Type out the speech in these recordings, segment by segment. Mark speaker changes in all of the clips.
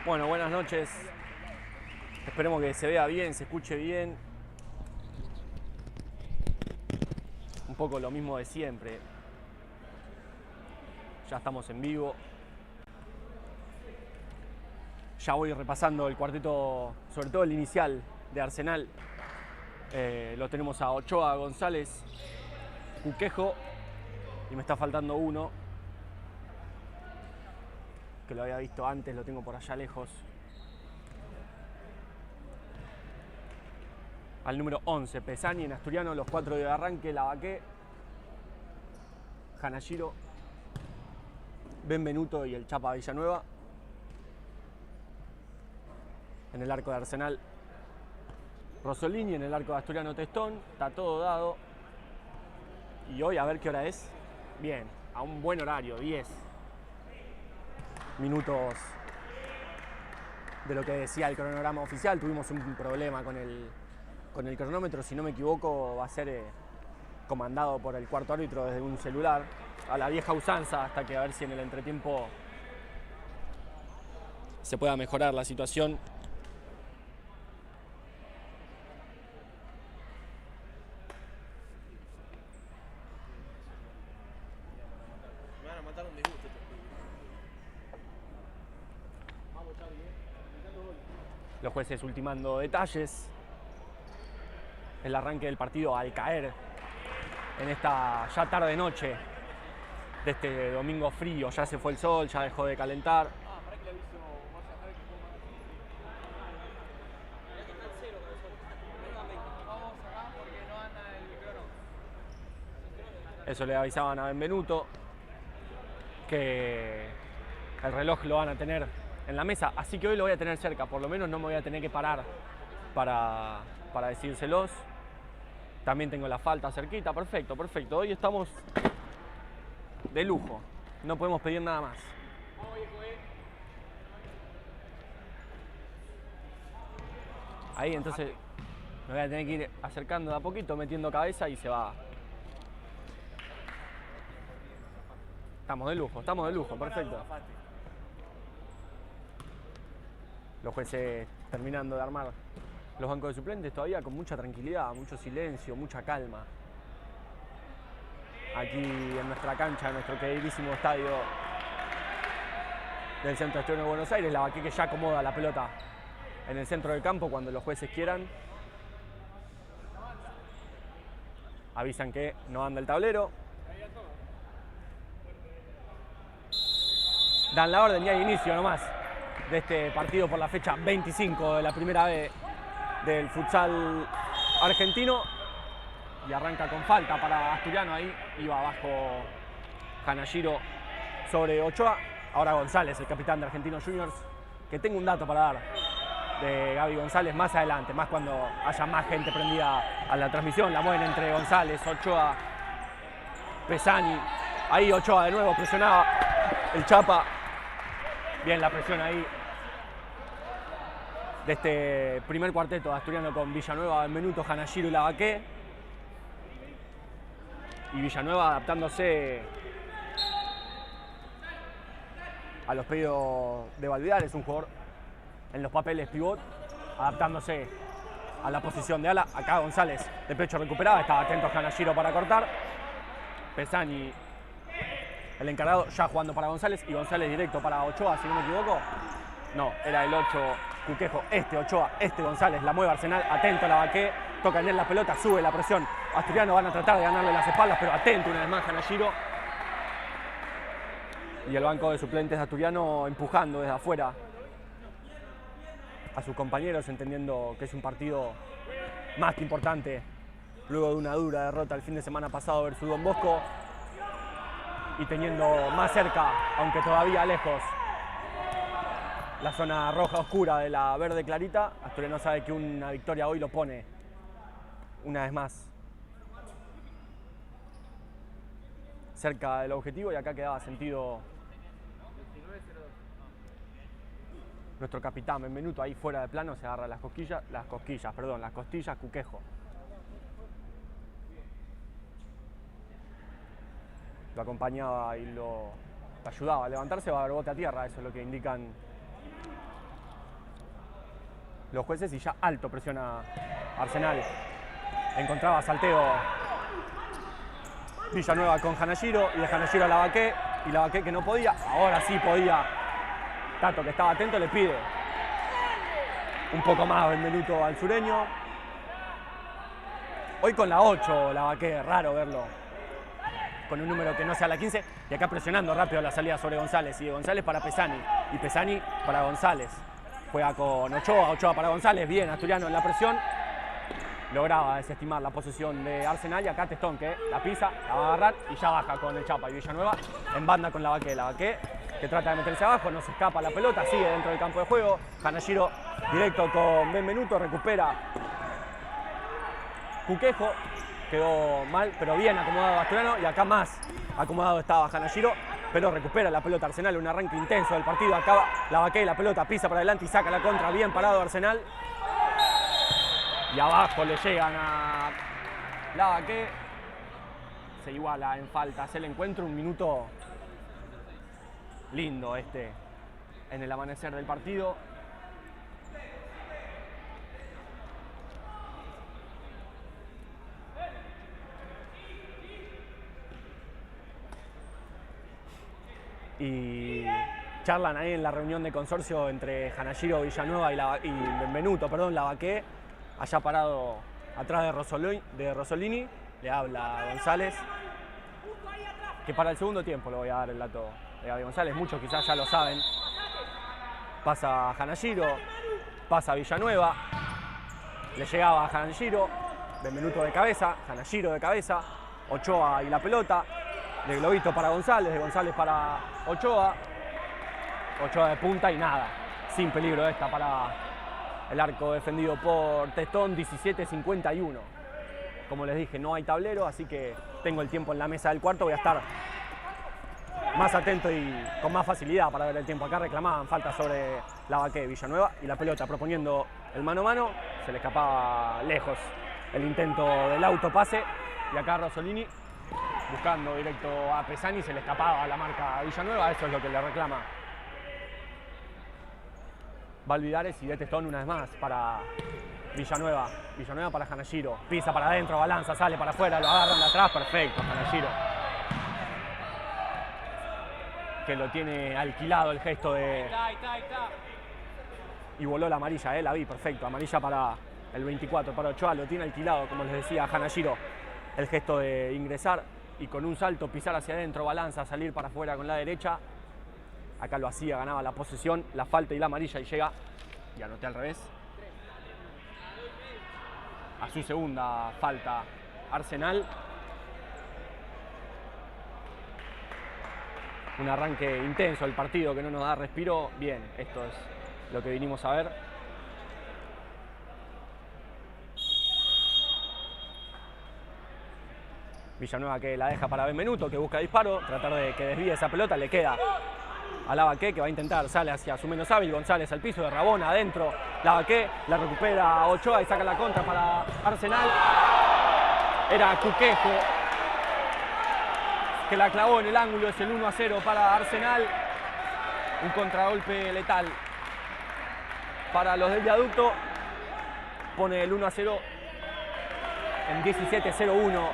Speaker 1: Bueno, buenas noches. Esperemos que se vea bien, se escuche bien. Un poco lo mismo de siempre. Ya estamos en vivo. Ya voy repasando el cuarteto, sobre todo el inicial de Arsenal. Lo tenemos a Ochoa, González, Cuquejo y me está faltando uno que lo había visto antes, lo tengo por allá lejos. Al número 11, Pesani en asturiano, los 4 de arranque, Lavaqué, Hanashiro, Benvenuto y el Chapa Villanueva. En el arco de Arsenal, Rosolini, en el arco de asturiano, Testón. Está todo dado. Y hoy a ver qué hora es. Bien, a un buen horario, 10 minutos de lo que decía el cronograma oficial. Tuvimos un problema con el cronómetro, si no me equivoco va a ser comandado por el cuarto árbitro desde un celular, a la vieja usanza, hasta que a ver si en el entretiempo se pueda mejorar la situación.
Speaker 2: Me van a matar un disgusto.
Speaker 1: Los jueces ultimando detalles. El arranque del partido al caer en esta ya tarde noche de este domingo frío. Ya se fue el sol, ya dejó de calentar.
Speaker 2: Para que le aviso, vas a dejar que ponga. Ya que está el cero, cabezón. Vamos acá porque no anda el crono.
Speaker 1: Eso le avisaban a Benvenuto, que el reloj lo van a tener en la mesa, así que hoy lo voy a tener cerca, por lo menos no me voy a tener que parar para decírselos. También tengo la falta cerquita, perfecto, perfecto. Hoy estamos de lujo, no podemos pedir nada más. Ahí entonces me voy a tener que ir acercando de a poquito, metiendo cabeza y se va. Estamos de lujo, perfecto. Los jueces terminando de armar los bancos de suplentes todavía con mucha tranquilidad, mucho silencio, mucha calma. Aquí en nuestra cancha, en nuestro queridísimo estadio del Centro Asturiano de Buenos Aires, Lavaqué que ya acomoda la pelota en el centro del campo cuando los jueces quieran. Avisan que no anda el tablero. Dan la orden y hay inicio nomás de este partido por la fecha 25 de la primera B del futsal argentino. Y arranca con falta para Asturiano ahí. Iba abajo Hanashiro sobre Ochoa. Ahora González, el capitán de Argentinos Juniors. Que tengo un dato para dar de Gaby González más adelante, más cuando haya más gente prendida a la transmisión. La mueven entre González, Ochoa, Pesani. Ahí Ochoa de nuevo presionaba el Chapa. Bien la presión ahí de este primer cuarteto asturiano con Villanueva, Benvenuto, Hanashiro y Lavaqué. Y Villanueva adaptándose a los pedidos de Valvidal. Es un jugador en los papeles pivot, adaptándose a la posición de ala. Acá González de pecho recuperaba, estaba atento Hanashiro para cortar. Pesani, el encargado, ya jugando para González, y González directo para Ochoa, si no me equivoco. No, era el 8 Cuquejo, Ochoa, González, la mueve Arsenal, atento a Lavaqué, toca en él la pelota, sube la presión. Asturiano van a tratar de ganarle las espaldas, pero atento una vez más Hanashiro. Y el banco de suplentes de Asturiano empujando desde afuera a sus compañeros, entendiendo que es un partido más que importante luego de una dura derrota el fin de semana pasado versus Don Bosco, y teniendo más cerca, aunque todavía lejos, la zona roja oscura de la verde clarita. Asturiano sabe que una victoria hoy lo pone una vez más cerca del objetivo, y acá quedaba sentido nuestro capitán Benvenuto ahí fuera de plano, se agarra las costillas, Cuquejo. Lo acompañaba y lo ayudaba a levantarse, va a dar bote a tierra, eso es lo que indican los jueces y ya alto presiona Arsenal. Encontraba salteo Villanueva con Hanashiro y de Hanashiro a Lavaqué. Y Lavaqué que no podía, ahora sí podía. Tato, que estaba atento, le pide un poco más Benvenuto al sureño. Hoy con la 8, Lavaqué, raro verlo con un número que no sea la 15. Y acá presionando rápido la salida sobre González. Y de González para Pesani. Y Pesani para González. Juega con Ochoa, Ochoa para González. Bien, Asturiano en la presión. Lograba desestimar la posesión de Arsenal. Y acá Testón que la pisa, la va a agarrar y ya baja con el Chapa. Y Villanueva en banda con Lavaqué. Lavaqué que trata de meterse abajo, no se escapa la pelota, sigue dentro del campo de juego. Hanashiro directo con Benvenuto, recupera Cuquejo. Quedó mal, pero bien acomodado Asturiano. Y acá más acomodado estaba Hanashiro, pero recupera la pelota Arsenal. Un arranque intenso del partido. Acaba Lavaqué, la pelota pisa para adelante y saca la contra. Bien parado Arsenal. Y abajo le llegan a Lavaqué. Se iguala en faltas el encuentro. Un minuto lindo en el amanecer del partido. Y charlan ahí en la reunión de consorcio entre Hanashiro, Villanueva y Benvenuto, Lavaqué, allá parado atrás de Rosolini, le habla a González, que para el segundo tiempo le voy a dar el dato de Gaby González, muchos quizás ya lo saben. Pasa Hanashiro, pasa Villanueva, le llegaba a Hanashiro, Benvenuto de cabeza, Hanashiro de cabeza, Ochoa y la pelota. De globito para González, de González para Ochoa. Ochoa de punta y nada. Sin peligro esta para el arco defendido por Testón, 17-51. Como les dije, no hay tablero, así que tengo el tiempo en la mesa del cuarto. Voy a estar más atento y con más facilidad para ver el tiempo. Acá reclamaban falta sobre Lavaqué, Villanueva y la pelota proponiendo el mano a mano. Se le escapaba lejos el intento del autopase. Y acá Rosolini buscando directo a Pesani, se le escapaba la marca a Villanueva, eso es lo que le reclama Valvidares. Y de Testón una vez más para Villanueva, Villanueva para Hanashiro, pisa para adentro, balanza, sale para afuera, lo agarran de atrás, perfecto, Hanashiro, que lo tiene alquilado el gesto de... Y voló la amarilla, la vi, perfecto, amarilla para el 24, para Ochoa, lo tiene alquilado, como les decía Hanashiro, el gesto de ingresar y con un salto pisar hacia adentro, balanza, salir para afuera con la derecha. Acá lo hacía, ganaba la posesión, la falta y la amarilla y llega, y anoté al revés, a su segunda falta Arsenal. Un arranque intenso el partido que no nos da respiro. Bien, esto es lo que vinimos a ver. Villanueva que la deja para Benvenuto, que busca disparo, tratar de que desvíe esa pelota, le queda a Lavaqué, que va a intentar, sale hacia su menos hábil, González al piso, de Rabona adentro, Lavaqué, la recupera Ochoa y saca la contra para Arsenal. Era Cuquejo que la clavó en el ángulo, es el 1-0 para Arsenal. Un contragolpe letal para los del viaducto, pone el 1-0 en 17-0-1.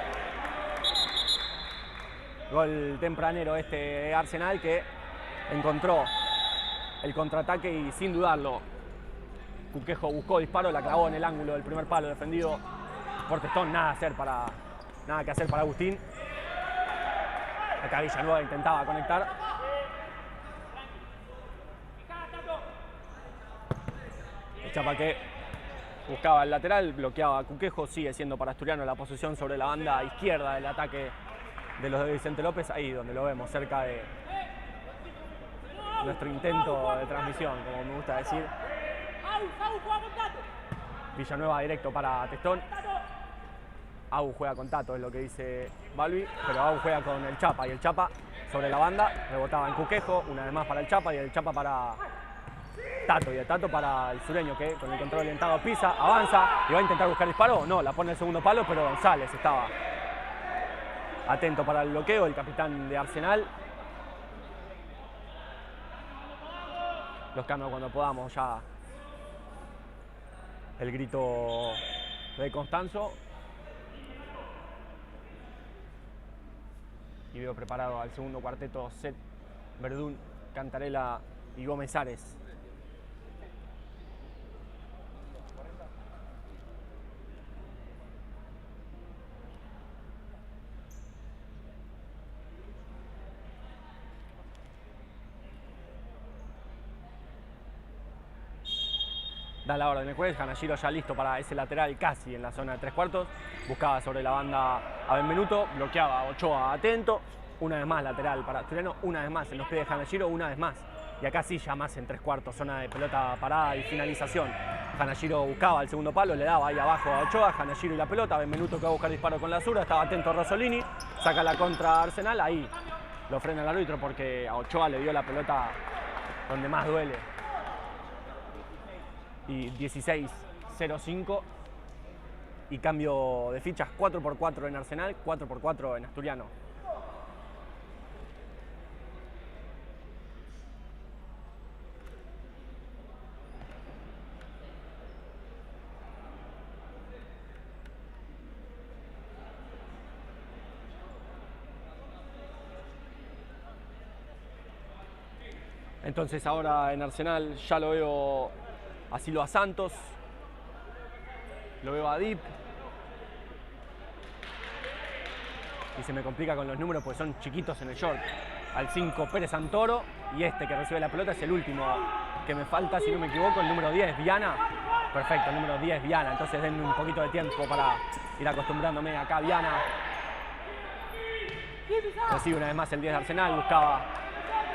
Speaker 1: Gol tempranero de Arsenal que encontró el contraataque y sin dudarlo Cuquejo buscó disparo, la clavó en el ángulo del primer palo defendido por Testón. Nada que hacer para Agustín. Acá Villanueva intentaba conectar. El Chapa que buscaba el lateral, bloqueaba a Cuquejo, sigue siendo para Asturiano la posesión sobre la banda izquierda del ataque de los de Vicente López, ahí donde lo vemos, cerca de nuestro intento de transmisión, como me gusta decir. Villanueva directo para Testón. Au juega con Tato, es lo que dice Balbi, pero Au juega con el Chapa y el Chapa sobre la banda, rebotaba en Cuquejo, una vez más para el Chapa y el Chapa para Tato y el Tato para el sureño que con el control orientado pisa, avanza y va a intentar buscar disparo. No, la pone el segundo palo, pero González estaba atento para el bloqueo, el capitán de Arsenal. Los cambios cuando podamos ya el grito de Constanzo. Y veo preparado al segundo cuarteto Zed, Verdún, Cantarela y Gómez Ares. Da la orden el juez, Hanashiro ya listo para ese lateral casi en la zona de 3/4. Buscaba sobre la banda a Benvenuto, bloqueaba a Ochoa atento. Una vez más lateral para Asturiano, una vez más en los pies de Hanashiro, una vez más. Y acá sí ya más en 3/4, zona de pelota parada y finalización. Hanashiro buscaba el segundo palo, le daba ahí abajo a Ochoa, Hanashiro y la pelota. Benvenuto que va a buscar disparo con la zurda, estaba atento Rosolini, saca la contra a Arsenal, ahí lo frena el árbitro porque a Ochoa le dio la pelota donde más duele. Y 16-0-5 y cambio de fichas 4/4 en Arsenal, 4/4 en Asturiano. Entonces ahora en Arsenal ya lo veo a Silva Santos, lo veo a Dip. Y se me complica con los números porque son chiquitos en el short. Al 5 Pérez Santoro y este que recibe la pelota es el último que me falta, si no me equivoco, el número 10, Viana. Perfecto, el número 10, Viana. Entonces denme un poquito de tiempo para ir acostumbrándome acá, Viana. Recibe una vez más el 10 de Arsenal, buscaba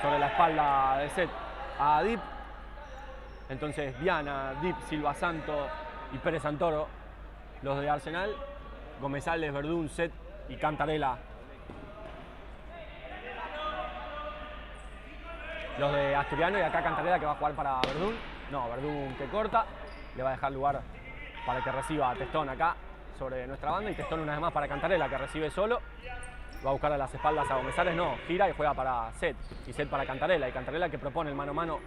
Speaker 1: sobre la espalda de Zed a Dip. Entonces Viana, Dip, Silva Santos y Pérez Santoro, los de Arsenal. Gómez Ares, Verdún, Zed y Cantarela, los de Asturiano. Y acá Cantarela que va a jugar para Verdún. No, Verdún que corta, le va a dejar lugar para que reciba a Testón acá sobre nuestra banda. Y Testón una vez más para Cantarela que recibe solo. Va a buscar a las espaldas a Gómez Ares, no, gira y juega para Zed. Y Zed para Cantarela. Y Cantarela que propone el mano a mano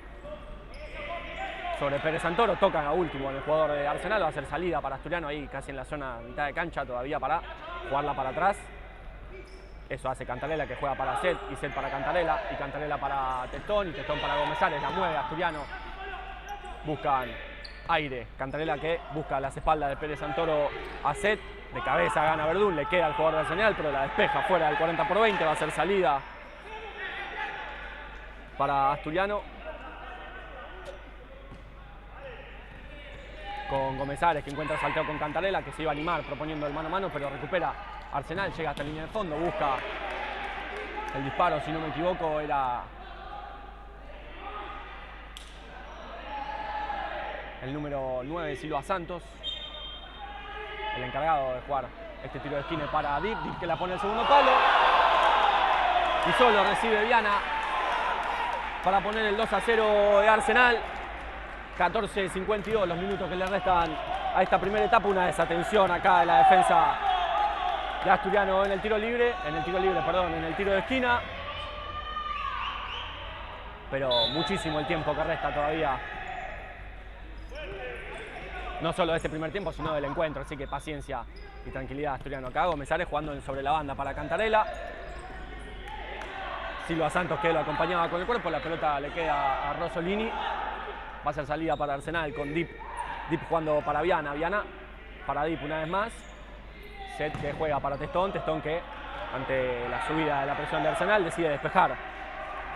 Speaker 1: sobre Pérez Santoro, tocan a último el jugador de Arsenal, va a hacer salida para Asturiano ahí casi en la zona mitad de cancha todavía para jugarla para atrás. Eso hace Cantarela que juega para Zed y Zed para Cantarela y Cantarela para Testón y Testón para Gómez Ares, la mueve Asturiano. Buscan aire, Cantarela que busca las espaldas de Pérez Santoro a Zed, de cabeza gana Verdún, le queda al jugador de Arsenal pero la despeja fuera del 40/20, va a hacer salida para Asturiano. Con Gómez Ares que encuentra salteo con Cantarela que se iba a animar proponiendo el mano a mano pero recupera Arsenal, llega hasta la línea de fondo, busca el disparo, si no me equivoco era el número 9 Silva Santos, el encargado de jugar este tiro de esquina para Dip, Dip que la pone el segundo palo y solo recibe Viana para poner el 2-0 de Arsenal. 14:52 los minutos que le restan a esta primera etapa, una desatención acá de la defensa de Asturiano en el tiro libre, en el tiro de esquina. Pero muchísimo el tiempo que resta todavía. No solo de este primer tiempo, sino del encuentro, así que paciencia y tranquilidad Asturiano acá. Gómez Ares jugando sobre la banda para Cantarela. Silva Santos que lo acompañaba con el cuerpo, la pelota le queda a Rosolini. Va a ser salida para Arsenal con Dip. Dip jugando para Viana. Viana para Dip una vez más. Zed que juega para Testón. Testón que ante la subida de la presión de Arsenal decide despejar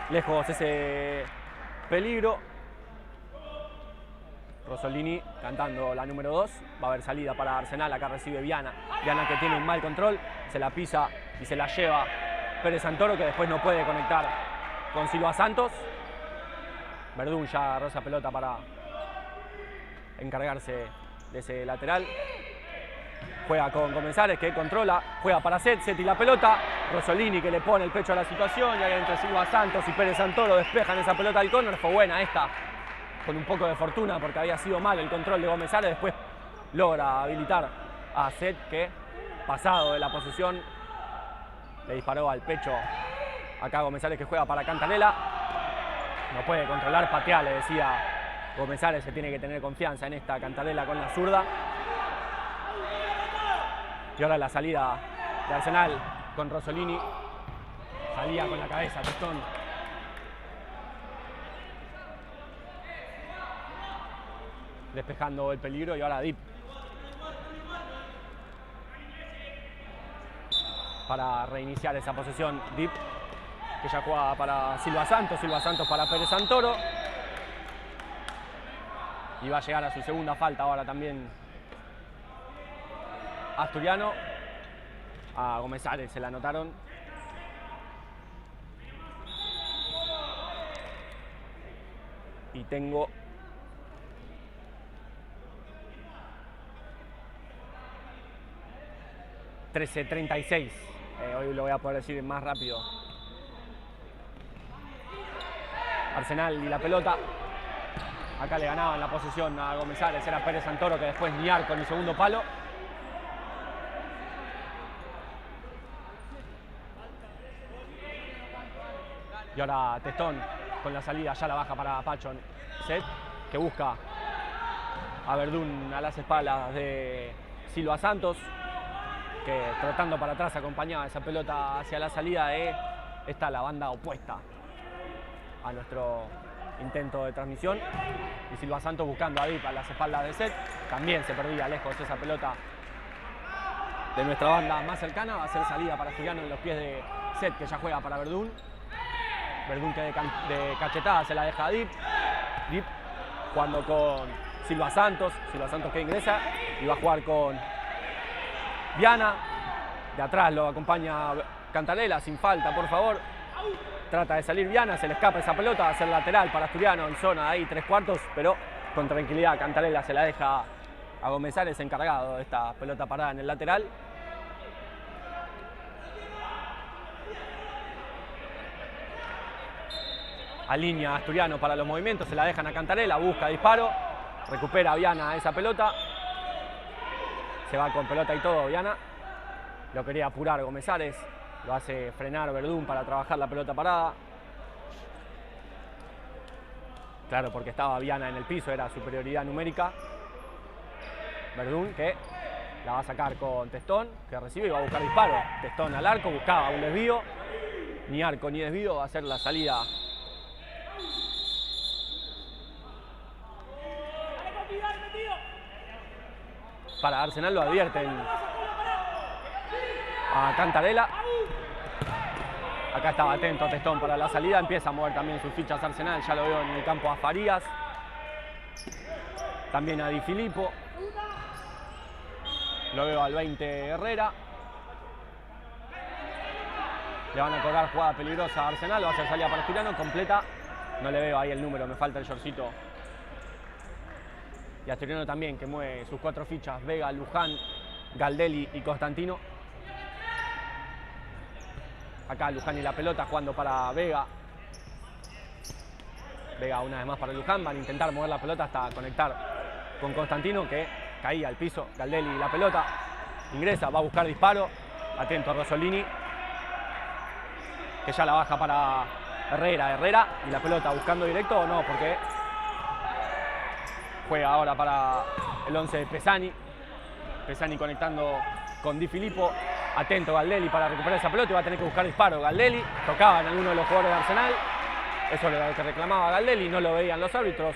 Speaker 1: lejos ese peligro. Rosolini cantando la número 2. Va a haber salida para Arsenal. Acá recibe Viana. Viana que tiene un mal control. Se la pisa y se la lleva Pérez Santoro que después no puede conectar con Silva Santos. Verdún ya agarró esa pelota para encargarse de ese lateral. Juega con Gómez Ares que controla, juega para Zed, Zed y la pelota. Rosolini que le pone el pecho a la situación y ahí entre Silva Santos y Pérez Santoro despejan esa pelota al córner. Fue buena esta, con un poco de fortuna porque había sido mal el control de Gómez Ares. Después logra habilitar a Zed que, pasado de la posesión, le disparó al pecho acá Gómez Ares que juega para Cantarela. No puede controlar, patea, le decía Gómez Ares se tiene que tener confianza en esta Cantarela con la zurda. Y ahora la salida de Arsenal con Rosolini. Salía con la cabeza Testón. Despejando el peligro y ahora Dip. Para reiniciar esa posesión, Dip, que ya juega para Silva Santos para Pérez Santoro. Y va a llegar a su segunda falta ahora también Asturiano. A Gómez Ares se la anotaron. Y tengo 13:36. Hoy lo voy a poder decir más rápido. Arsenal y la pelota. Acá le ganaban la posesión a Gómez Ares, era Pérez Santoro, que después Niar con el segundo palo. Y ahora Testón con la salida, ya la baja para Pachón. Set, que busca a Verdún a las espaldas de Silva Santos, que trotando para atrás acompañaba esa pelota hacia la salida de la banda opuesta a nuestro intento de transmisión. Y Silva Santos buscando a Dip a las espaldas de Set. También se perdía lejos esa pelota de nuestra banda más cercana. Va a ser salida para Asturiano en los pies de Set, que ya juega para Verdún. Verdún que de cachetada se la deja a Dip. Dip jugando con Silva Santos que ingresa y va a jugar con Viana. De atrás lo acompaña Cantarela, sin falta, por favor. Trata de salir Viana, se le escapa esa pelota, va a ser lateral para Asturiano en zona ahí 3/4, pero con tranquilidad Cantarela se la deja a Gómez Ares, encargado de esta pelota parada en el lateral. Alinea Asturiano para los movimientos, se la dejan a Cantarela, busca disparo, recupera Viana esa pelota. Se va con pelota y todo Viana. Lo quería apurar Gómez Ares, lo hace frenar Verdún para trabajar la pelota parada. Claro, porque estaba Viana en el piso, era superioridad numérica. Verdún que la va a sacar con Testón, que recibe y va a buscar disparo. Testón al arco, buscaba un desvío. Ni arco ni desvío, va a ser la salida para Arsenal. Lo advierten a Cantarela. Acá estaba atento Testón para la salida. Empieza a mover también sus fichas Arsenal. Ya lo veo en el campo a Farías. También a Di Filippo. Lo veo al 20 Herrera. Le van a cobrar jugada peligrosa a Arsenal. Va a ser salida para Asturiano. Completa. No le veo ahí el número. Me falta el shortcito. Y Asturiano también, que mueve sus 4 fichas. Vega, Luján, Galdelli y Constantino. Acá Luján y la pelota jugando para Vega. Vega una vez más para Luján. Van a intentar mover la pelota hasta conectar con Constantino, que caía al piso. Galdelli y la pelota. Ingresa, va a buscar disparo. Atento a Rosolini, que ya la baja para Herrera. Y la pelota buscando directo o no, porque juega ahora para el 11 de Pesani. Pesani conectando con Di Filippo. Atento Galdelli para recuperar esa pelota y va a tener que buscar disparo. Galdelli tocaba en alguno de los jugadores de Arsenal. Eso es lo que reclamaba Galdelli, no lo veían los árbitros.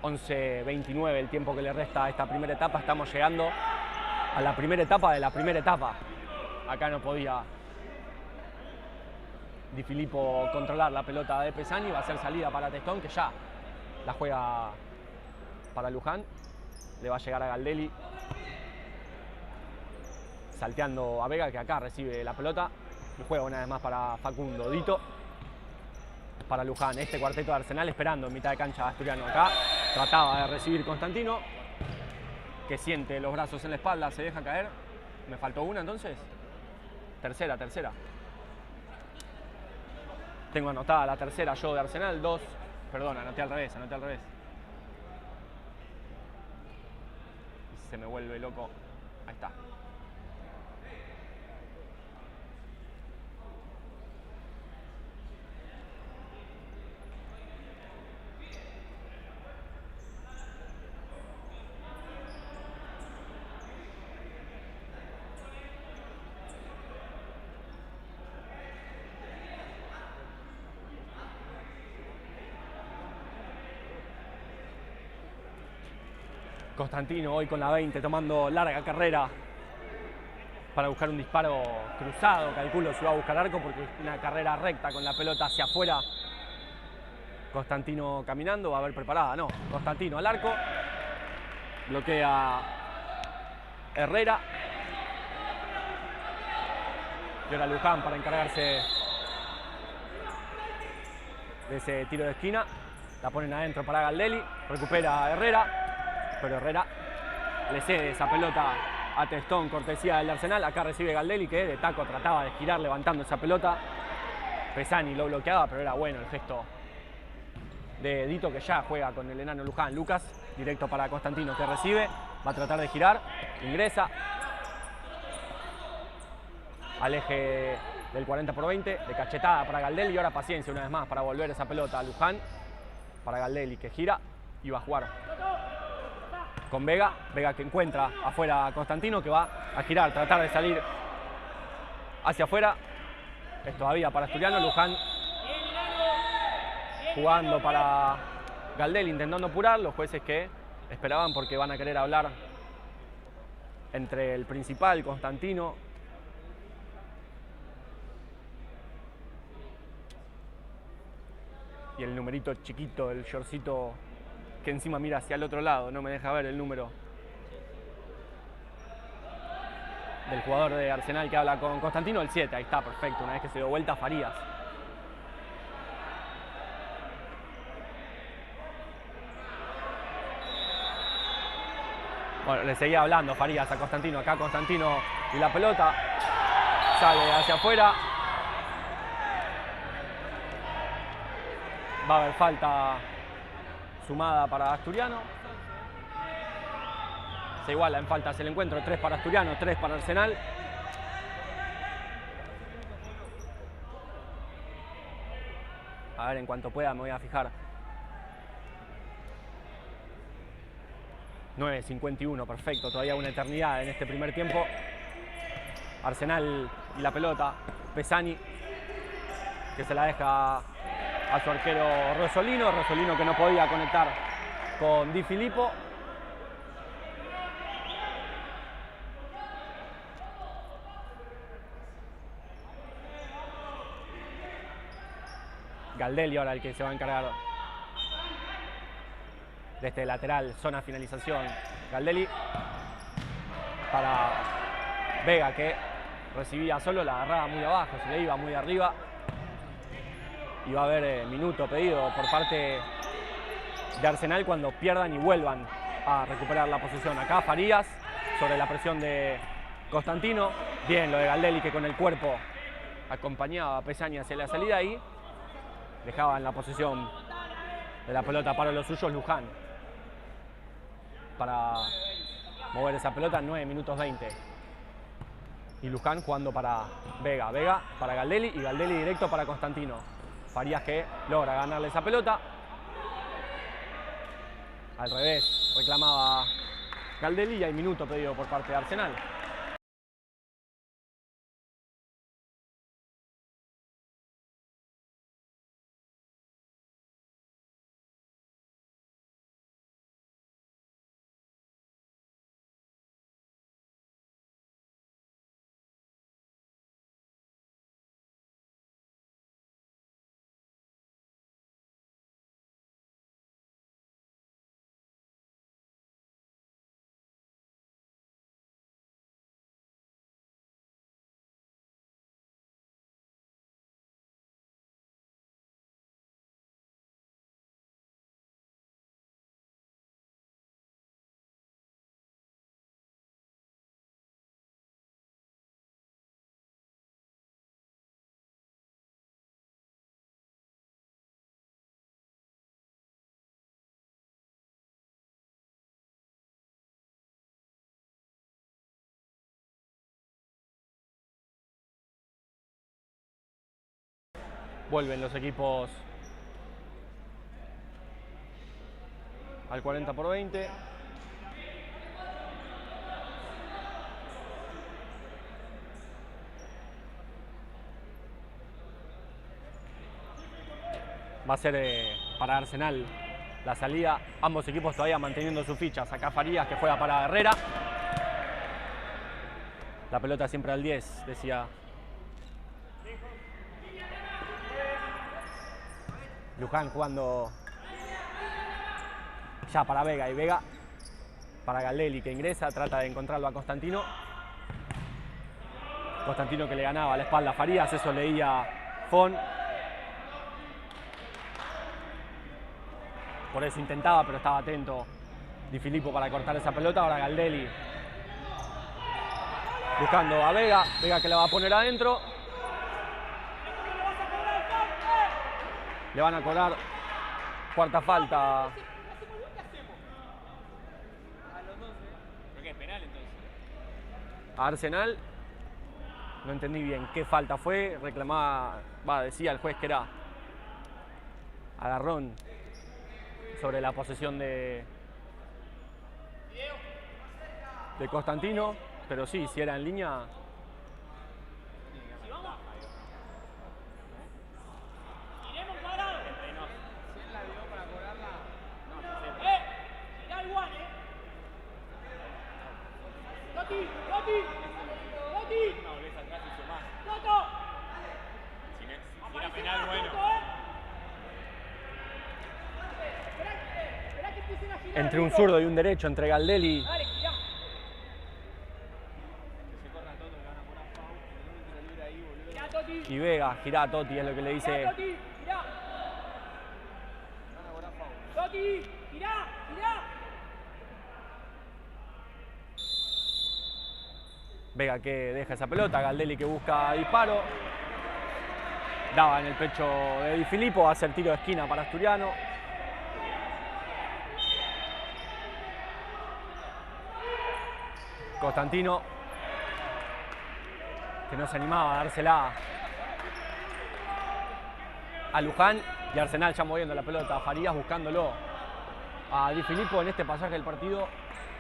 Speaker 1: 11:29 el tiempo que le resta a esta primera etapa. Estamos llegando a la primera etapa de la primera etapa. Acá no podía Di Filippo controlar la pelota de Pesani. Va a ser salida para Testón, que ya la juega para Luján. Le va a llegar a Galdelli. Salteando a Vega, que acá recibe la pelota. Y juega una vez más para Facundo Dito. Para Luján. Este cuarteto de Arsenal esperando en mitad de cancha a Asturiano acá. Trataba de recibir Constantino, que siente los brazos en la espalda, se deja caer. ¿Me faltó una entonces? Tercera. Tengo anotada la tercera yo de Arsenal. 2. Perdón, anoté al revés. Se me vuelve loco. Ahí está. Constantino hoy con la 20 tomando larga carrera para buscar un disparo cruzado. Calculo si va a buscar arco porque es una carrera recta con la pelota hacia afuera. Constantino caminando, va a haber preparada, no. Constantino al arco, bloquea Herrera. Y ahora Luján para encargarse de ese tiro de esquina. La ponen adentro para Galdelli, recupera a Herrera, pero Herrera le cede esa pelota a Testón, cortesía del Arsenal. Acá recibe Galdelli, que de taco trataba de girar levantando esa pelota. Pesani lo bloqueaba, pero era bueno el gesto de Dito, que ya juega con el enano Luján. Lucas, directo para Constantino, que recibe, va a tratar de girar, ingresa al eje del 40×20, de cachetada para Galdelli, y ahora paciencia una vez más para volver esa pelota a Luján, para Galdelli, que gira y va a jugar con Vega. Vega que encuentra afuera a Constantino, que va a girar, tratar de salir hacia afuera. Es todavía para Asturiano. Luján jugando para Galdelli, intentando apurar. Los jueces que esperaban porque van a querer hablar entre el principal, Constantino, y el numerito chiquito, el shortcito que encima mira hacia el otro lado, no me deja ver el número del jugador de Arsenal que habla con Constantino, el 7, ahí está, perfecto, una vez que se dio vuelta Farías. Bueno, le seguía hablando Farías a Constantino, acá Constantino y la pelota sale hacia afuera. Va a haber falta sumada para Asturiano. Se iguala en faltas el encuentro, 3 para Asturiano, 3 para Arsenal. A ver, en cuanto pueda me voy a fijar. 9:51, perfecto, todavía una eternidad en este primer tiempo. Arsenal y la pelota, Pesani, que se la deja a su arquero Rosolino. Rosolino que no podía conectar con Di Filippo. Galdelli ahora el que se va a encargar de este lateral, zona finalización. Galdelli para Vega, que recibía solo, la agarraba muy abajo, se le iba muy arriba. Y va a haber minuto pedido por parte de Arsenal cuando pierdan y vuelvan a recuperar la posición. Acá Farías sobre la presión de Constantino. Bien lo de Galdelli, que con el cuerpo acompañaba a Pesani hacia la salida y dejaba en la posición de la pelota para los suyos. Luján para mover esa pelota, 9:20. Y Luján jugando para Vega. Vega para Galdelli y Galdelli directo para Constantino. Farías que logra ganarle esa pelota. Al revés, reclamaba Galdelli y hay minuto pedido por parte de Arsenal. Vuelven los equipos al 40×20. Va a ser para Arsenal la salida. Ambos equipos todavía manteniendo sus fichas. Acá Farías, que juega para Herrera. La pelota siempre al 10, decía Luján, jugando ya para Vega, y Vega para Galdelli, que ingresa, trata de encontrarlo a Constantino. Constantino, que le ganaba a la espalda a Farías, eso leía Fon. Por eso intentaba, pero estaba atento Di Filippo para cortar esa pelota. Ahora Galdelli buscando a Vega, Vega que la va a poner adentro. Le van a cobrar cuarta falta.
Speaker 2: Creo que es penal entonces.
Speaker 1: A Arsenal. No entendí bien qué falta fue. Reclamaba, decía el juez que era agarrón sobre la posesión de Constantino. Pero sí, si era en línea. Entre un zurdo y un derecho, entre Galdelli y Vega. Girá, Totti, es lo que le dice. Vega que deja esa pelota, Galdelli que busca disparo. Daba en el pecho de Di Filippo, va a hacer tiro de esquina para Asturiano. Constantino, que no se animaba a dársela a Luján, y Arsenal ya moviendo la pelota. Farías buscándolo a Di Filippo. En este pasaje del partido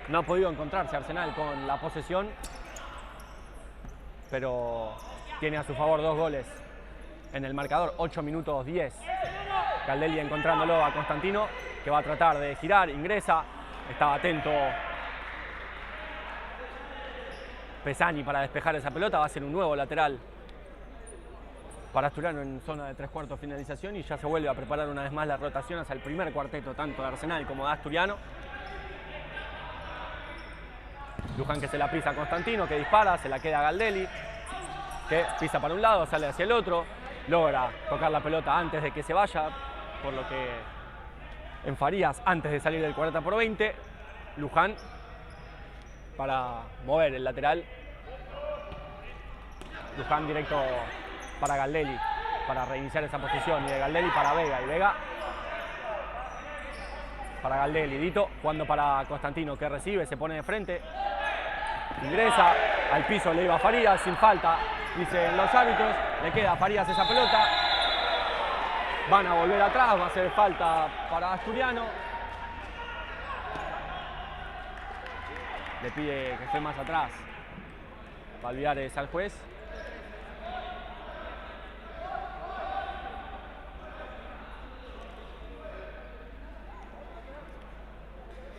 Speaker 1: no ha podido encontrarse Arsenal con la posesión, pero tiene a su favor 2 goles en el marcador. 8 minutos 10. Galdelli encontrándolo a Constantino, que va a tratar de girar, ingresa. Estaba atento Pesani para despejar esa pelota. Va a ser un nuevo lateral para Asturiano en zona de 3/4 finalización, y ya se vuelve a preparar una vez más la rotación hacia el primer cuarteto, tanto de Arsenal como de Asturiano. Luján que se la pisa a Constantino, que dispara, se la queda a Galdelli, que pisa para un lado, sale hacia el otro, logra tocar la pelota antes de que se vaya, por lo que en Farías, antes de salir del 40/20, Luján para mover el lateral. Luján directo para Galdelli, para reiniciar esa posición, y de Galdelli para Vega, y Vega para Galdelli. Dito jugando para Constantino, que recibe, se pone de frente, ingresa al piso, le iba a Farías, sin falta, dicen los árbitros, le queda a Farías esa pelota. Van a volver atrás, va a hacer falta para Asturiano. Le pide que esté más atrás. Valviares al juez.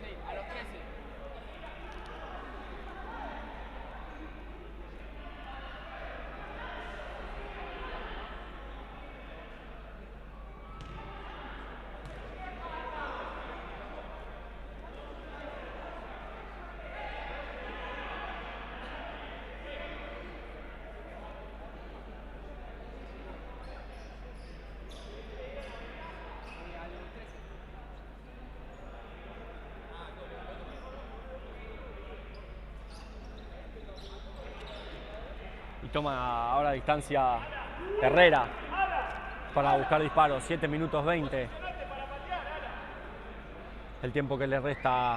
Speaker 2: Sí, a los 13.
Speaker 1: Toma ahora distancia Herrera para buscar disparos. 7 minutos 20. El tiempo que le resta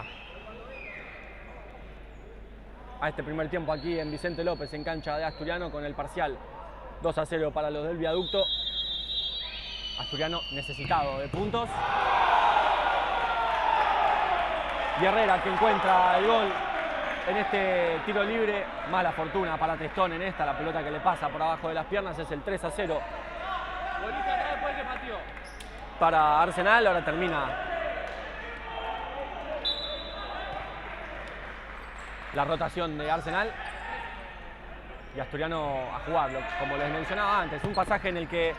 Speaker 1: a este primer tiempo aquí en Vicente López, en cancha de Asturiano, con el parcial 2-0 para los del Viaducto. Asturiano necesitado de puntos. Y Herrera que encuentra el gol en este tiro libre. Mala fortuna para Testón en esta, la pelota que le pasa por abajo de las piernas. Es el 3-0
Speaker 2: Bolita atrás después que pateó.
Speaker 1: para Arsenal. Ahora termina la rotación de Arsenal y Asturiano a jugarlo, como les mencionaba antes. Un pasaje en el que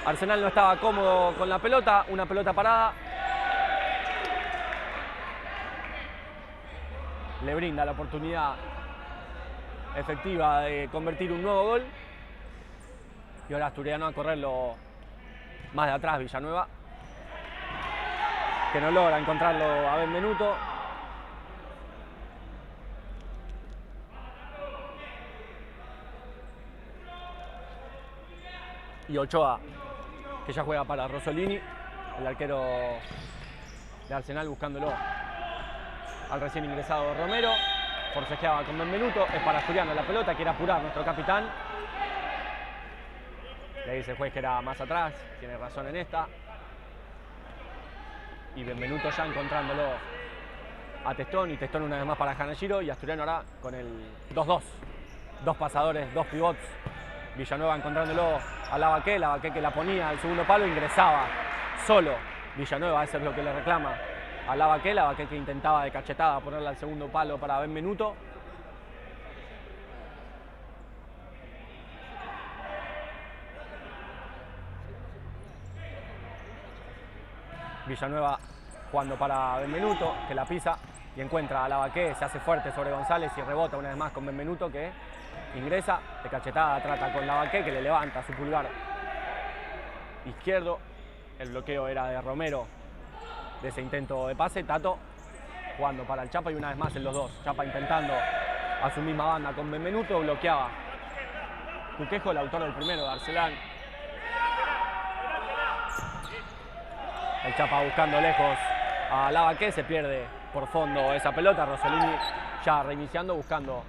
Speaker 1: Arsenal no estaba cómodo con la pelota, una pelota parada. Le brinda la oportunidad efectiva de convertir un nuevo gol. Y ahora Asturiano a correrlo más de atrás, Villanueva, que no logra encontrarlo a Benvenuto. Y Ochoa, que ya juega para Rosolini, el arquero de Arsenal, buscándolo al recién ingresado Romero. Forcejeaba con Benvenuto, es para Asturiano la pelota, quiere apurar nuestro capitán. Le dice el juez que era más atrás, tiene razón en esta. Y Benvenuto ya encontrándolo a Testón, y Testón una vez más para Hanashiro, y Asturiano ahora con el 2-2. Dos pasadores, dos pivots. Villanueva encontrándolo a Lavaqué que la ponía al segundo palo, ingresaba solo. Villanueva, eso es lo que le reclama a Lavaqué que intentaba de cachetada ponerla al segundo palo para Benvenuto. Villanueva jugando para Benvenuto, que la pisa y encuentra a Lavaqué, se hace fuerte sobre González y rebota una vez más con Benvenuto, que ingresa, de cachetada trata con Lavaqué, que le levanta su pulgar izquierdo. El bloqueo era de Romero de ese intento de pase. Tato jugando para el Chapa y una vez más en los dos. Chapa intentando a su misma banda con Benvenuto, bloqueaba Cuquejo, el autor del primero de Arsenal. El Chapa buscando lejos a Lavaqué, se pierde por fondo esa pelota. Rosolini ya reiniciando, buscando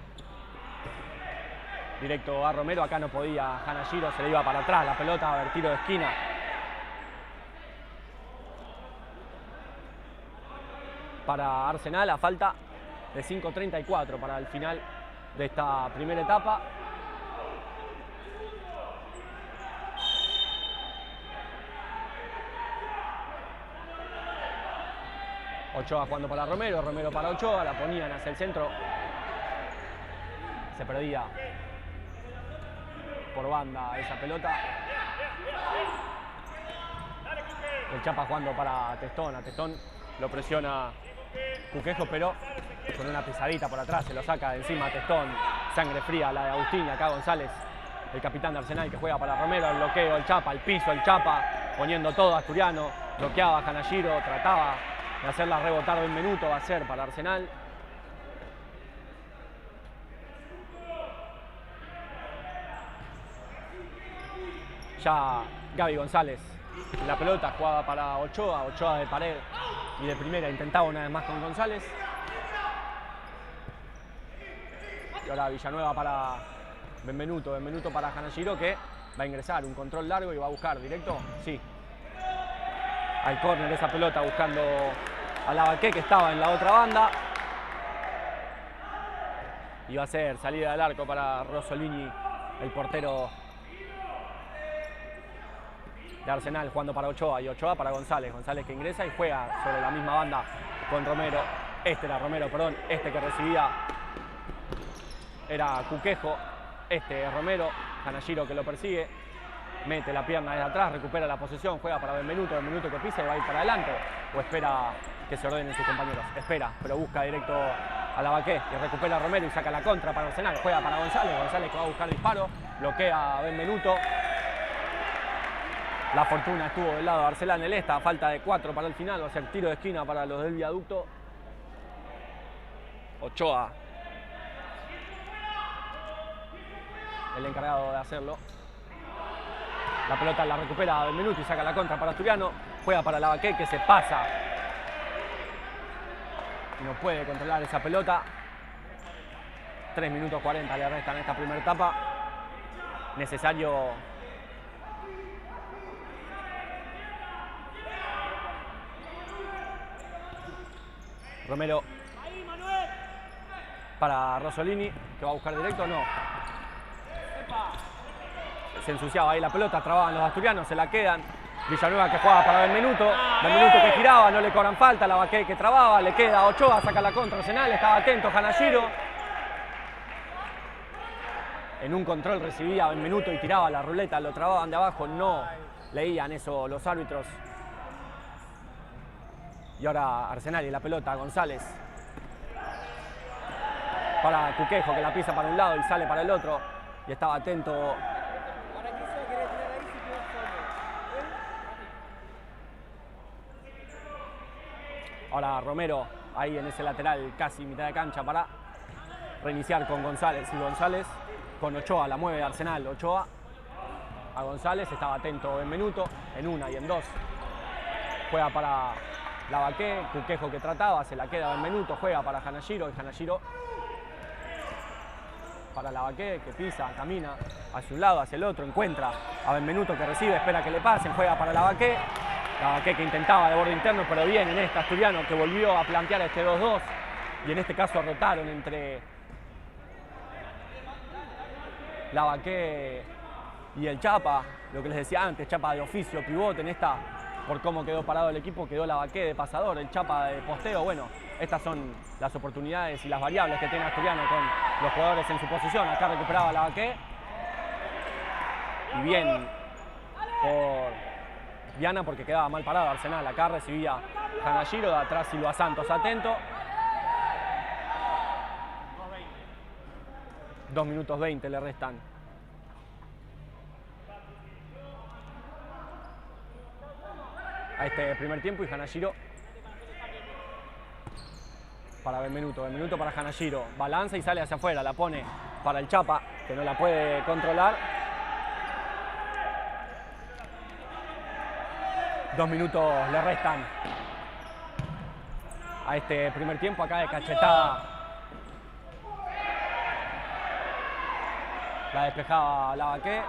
Speaker 1: directo a Romero. Acá no podía Hanashiro, se le iba para atrás la pelota, a ver, tiro de esquina. Para Arsenal, a falta de 5:34 para el final de esta primera etapa. Ochoa jugando para Romero, Romero para Ochoa, la ponían hacia el centro. Se perdía por banda esa pelota. El Chapa jugando para Testón, a Testón lo presiona Cuquejo, pero con una pisadita por atrás se lo saca de encima Testón. Sangre fría la de Agustín, acá González, el capitán de Arsenal, que juega para Romero. El bloqueo, el Chapa, el piso, el Chapa, poniendo todo Asturiano. Bloqueaba a Hanashiro, trataba de hacerla rebotar Benvenuto, va a ser para Arsenal. Ya Gaby González, la pelota jugaba para Ochoa, Ochoa de pared y de primera intentaba una vez más con González. Y ahora Villanueva para Benvenuto, Benvenuto para Hanashiro, que va a ingresar, un control largo y va a buscar directo, sí, al córner esa pelota, buscando a Lavaqué, que estaba en la otra banda. Y va a ser salida del arco para Rosolini, el portero de Arsenal, jugando para Ochoa, y Ochoa para González. González que ingresa y juega sobre la misma banda con Romero. Este era Romero, perdón, este que recibía era Cuquejo, este es Romero. Hanashiro que lo persigue, mete la pierna desde atrás, recupera la posesión, juega para Benvenuto, Benvenuto que pisa y va a ir para adelante, o espera que se ordenen sus compañeros. Espera, pero busca directo a Lavaqué, y recupera a Romero y saca la contra para Arsenal. Juega para González, González que va a buscar disparo, bloquea a Benvenuto. La fortuna estuvo del lado de Arsenal en esta, falta de 4 para el final, va a ser tiro de esquina para los del viaducto. Ochoa, el encargado de hacerlo. La pelota la recupera Benvenuto y saca la contra para Asturiano. Juega para Lavaqué, que se pasa. No puede controlar esa pelota. 3 minutos 40 le restan en esta primera etapa. Necesario Romero para Rosolini, que va a buscar directo, no. Se ensuciaba ahí la pelota, trababan los asturianos, se la quedan. Villanueva que jugaba para Benvenuto, Benvenuto que giraba, no le cobran falta, Lavaqué que trababa, le queda Ochoa, saca la contra Arsenal, estaba atento Hanashiro, en un control recibía Benvenuto y tiraba la ruleta, lo trababan de abajo, no leían eso los árbitros. Y ahora Arsenal y la pelota, González. Para Cuquejo, que la pisa para un lado y sale para el otro. Y estaba atento.
Speaker 2: Ahora quién se va a querer tirar ahí si quedó solo.
Speaker 1: Ahora Romero, ahí en ese lateral, casi mitad de cancha para reiniciar con González. Y González con Ochoa, la mueve Arsenal. Ochoa a González, estaba atento Benvenuto en una y en dos. Juega para Lavaqué, Cuquejo que trataba, se la queda Benvenuto, juega para Hanashiro, y Hanashiro para Lavaqué, que pisa, camina hacia un lado, hacia el otro, encuentra a Benvenuto que recibe, espera que le pasen, juega para Lavaqué. Lavaqué que intentaba de borde interno, pero bien en esta Asturiano que volvió a plantear este 2-2 y en este caso rotaron entre Lavaqué y el Chapa, lo que les decía antes, Chapa de oficio, pivote en esta. Por cómo quedó parado el equipo, quedó Lavaqué de pasador, el Chapa de posteo. Bueno, estas son las oportunidades y las variables que tiene Asturiano con los jugadores en su posición. Acá recuperaba Lavaqué. Y bien por Viana porque quedaba mal parado Arsenal. Acá recibía Hanashiro, de atrás Silva Santos atento. 2 minutos 20 le restan. A este primer tiempo y Hanashiro para Benvenuto, Benvenuto para Hanashiro, balanza y sale hacia afuera, la pone para el Chapa, que no la puede controlar. 2 minutos le restan a este primer tiempo, acá de cachetada. La despejaba Lavaqué.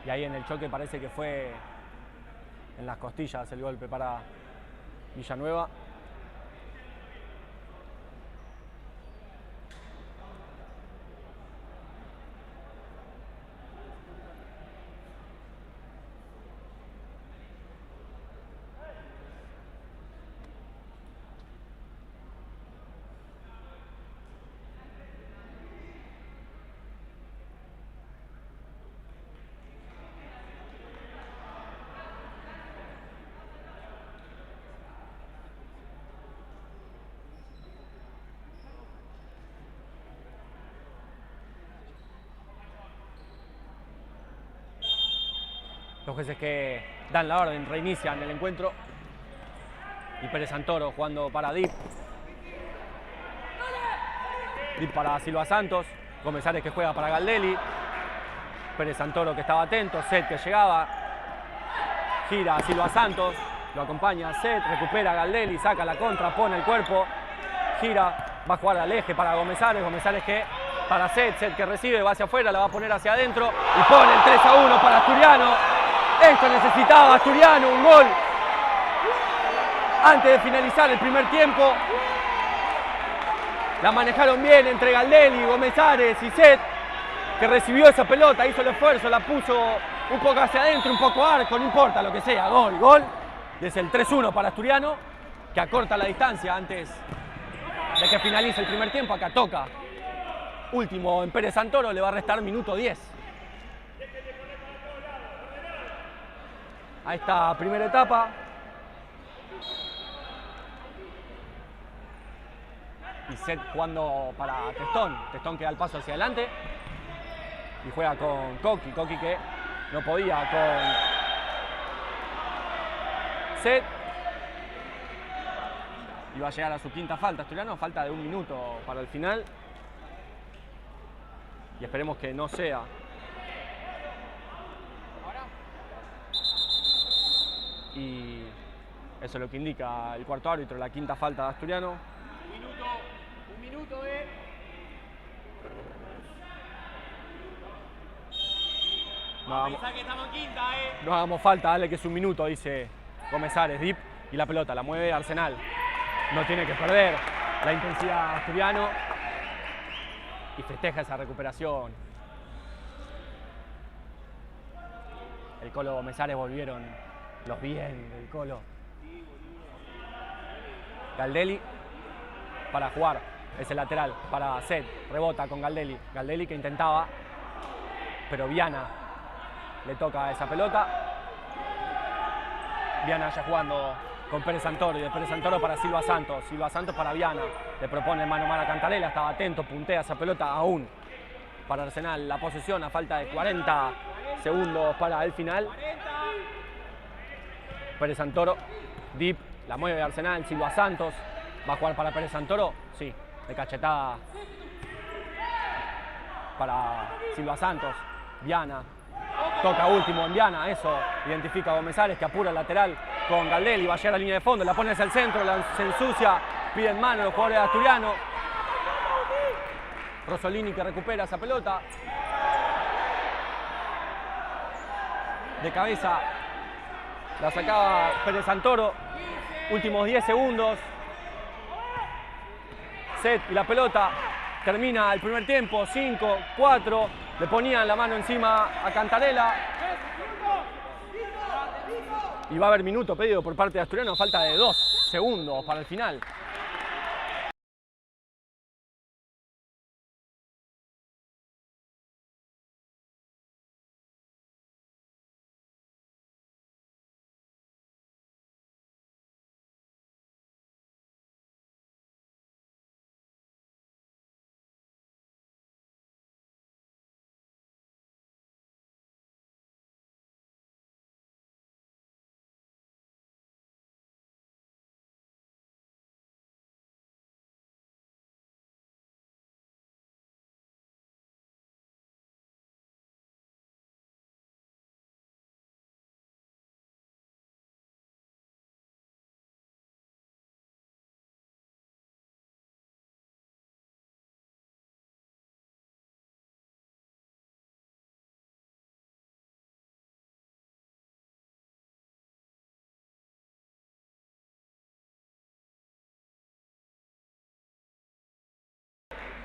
Speaker 1: Y ahí en el choque parece que fue en las costillas el golpe para Villanueva. Los jueces que dan la orden reinician el encuentro. Y Pérez Santoro jugando para Dip. Dip para Silva Santos. Gomezares que juega para Galdelli. Pérez Santoro que estaba atento. Set que llegaba. Gira a Silva Santos. Lo acompaña Set. Recupera a Galdelli. Saca la contra. Pone el cuerpo. Gira. Va a jugar al eje para Gomezares. Gomezares que para Set. Set que recibe. Va hacia afuera. La va a poner hacia adentro. Y pone el 3-1 para Asturiano. Esto necesitaba Asturiano, un gol antes de finalizar el primer tiempo. La manejaron bien entre Galdelli, Gomezares y Set, que recibió esa pelota, hizo el esfuerzo, la puso un poco hacia adentro, un poco arco, no importa lo que sea, gol, gol. Y es el 3-1 para Asturiano, que acorta la distancia antes de que finalice el primer tiempo. Acá toca último en Pérez Santoro, le va a restar minuto 10. A esta primera etapa. Y Set jugando para Testón. Testón que da el paso hacia adelante. Y juega con Coqui. Coqui que no podía con Set. Y va a llegar a su quinta falta. Asturiano, falta de 1 minuto para el final. Y esperemos que no sea. Y eso es lo que indica el cuarto árbitro, la quinta falta de Asturiano.
Speaker 2: Un minuto,
Speaker 1: No
Speaker 2: que estamos en quinta,
Speaker 1: no hagamos falta, dale que es 1 minuto, dice Gomezares. Dip y la pelota, la mueve Arsenal. No tiene que perder la intensidad Asturiano. Y festeja esa recuperación. el Colo Gómez-Ares, volvieron los bien del Colo. Galdelli para jugar, es el lateral para Zed, rebota con Galdelli. Galdelli que intentaba, pero Viana le toca esa pelota. Viana ya jugando con Pérez Santoro, y de Pérez Santoro para Silva Santos. Silva Santos para Viana, le propone mano a mano a Cantarella, estaba atento, puntea esa pelota aún para Arsenal. La posesión a falta de 40 segundos para el final. Pérez Santoro, Deep, la mueve Arsenal, Silva Santos. ¿Va a jugar para Pérez Santoro? Sí, de cachetada para Silva Santos. Viana, toca último en Viana, eso identifica a Gómez-Ares, que apura el lateral con Galdelli, va a llegar a la línea de fondo, la pone hacia el centro, se ensucia, piden mano los jugadores de Asturiano. Rosolini que recupera esa pelota. De cabeza la sacaba Pérez Santoro. Últimos 10 segundos. Set y la pelota. Termina el primer tiempo. 5, 4. Le ponían la mano encima a Cantarella. Y va a haber minuto pedido por parte de Asturiano. Falta de 2 segundos para el final.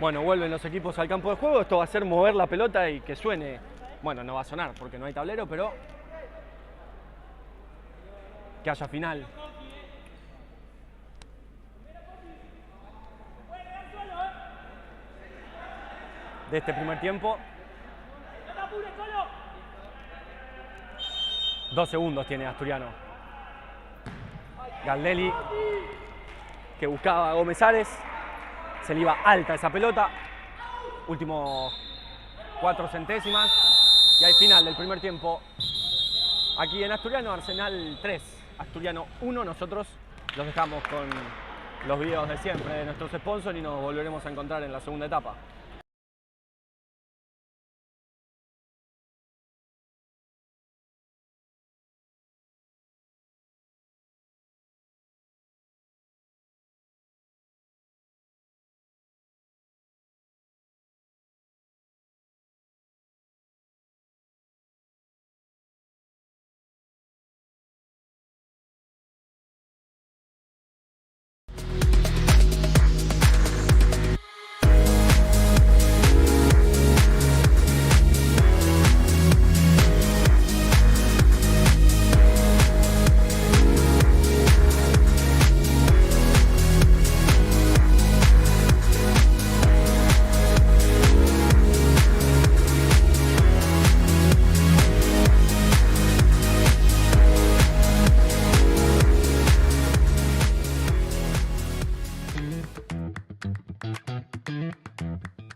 Speaker 1: Bueno, vuelven los equipos al campo de juego. Esto va a ser mover la pelota y que suene. Bueno, no va a sonar porque no hay tablero, pero que haya final. De este primer tiempo. 2 segundos tiene Asturiano. Galdelli que buscaba a Gómez-Ares. Se le iba alta esa pelota. Último 4 centésimas. Y hay final del primer tiempo. Aquí en Asturiano, Arsenal 3, Asturiano 1. Nosotros los dejamos con los videos de siempre de nuestros sponsors y nos volveremos a encontrar en la segunda etapa.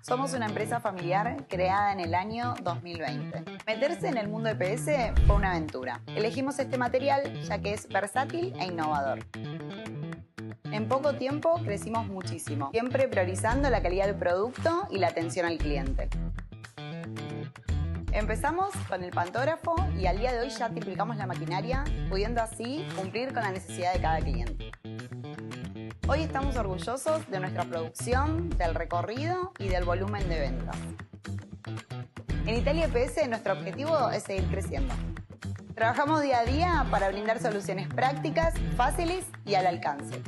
Speaker 3: Somos una empresa familiar creada en el año 2020. Meterse en el mundo EPS fue una aventura. Elegimos este material ya que es versátil e innovador. En poco tiempo crecimos muchísimo, siempre priorizando la calidad del producto y la atención al cliente. Empezamos con el pantógrafo y al día de hoy ya triplicamos la maquinaria, pudiendo así cumplir con la necesidad de cada cliente. Hoy estamos orgullosos de nuestra producción, del recorrido y del volumen de ventas. En Italia EPS nuestro objetivo es seguir creciendo. Trabajamos día a día para brindar soluciones prácticas, fáciles y al alcance.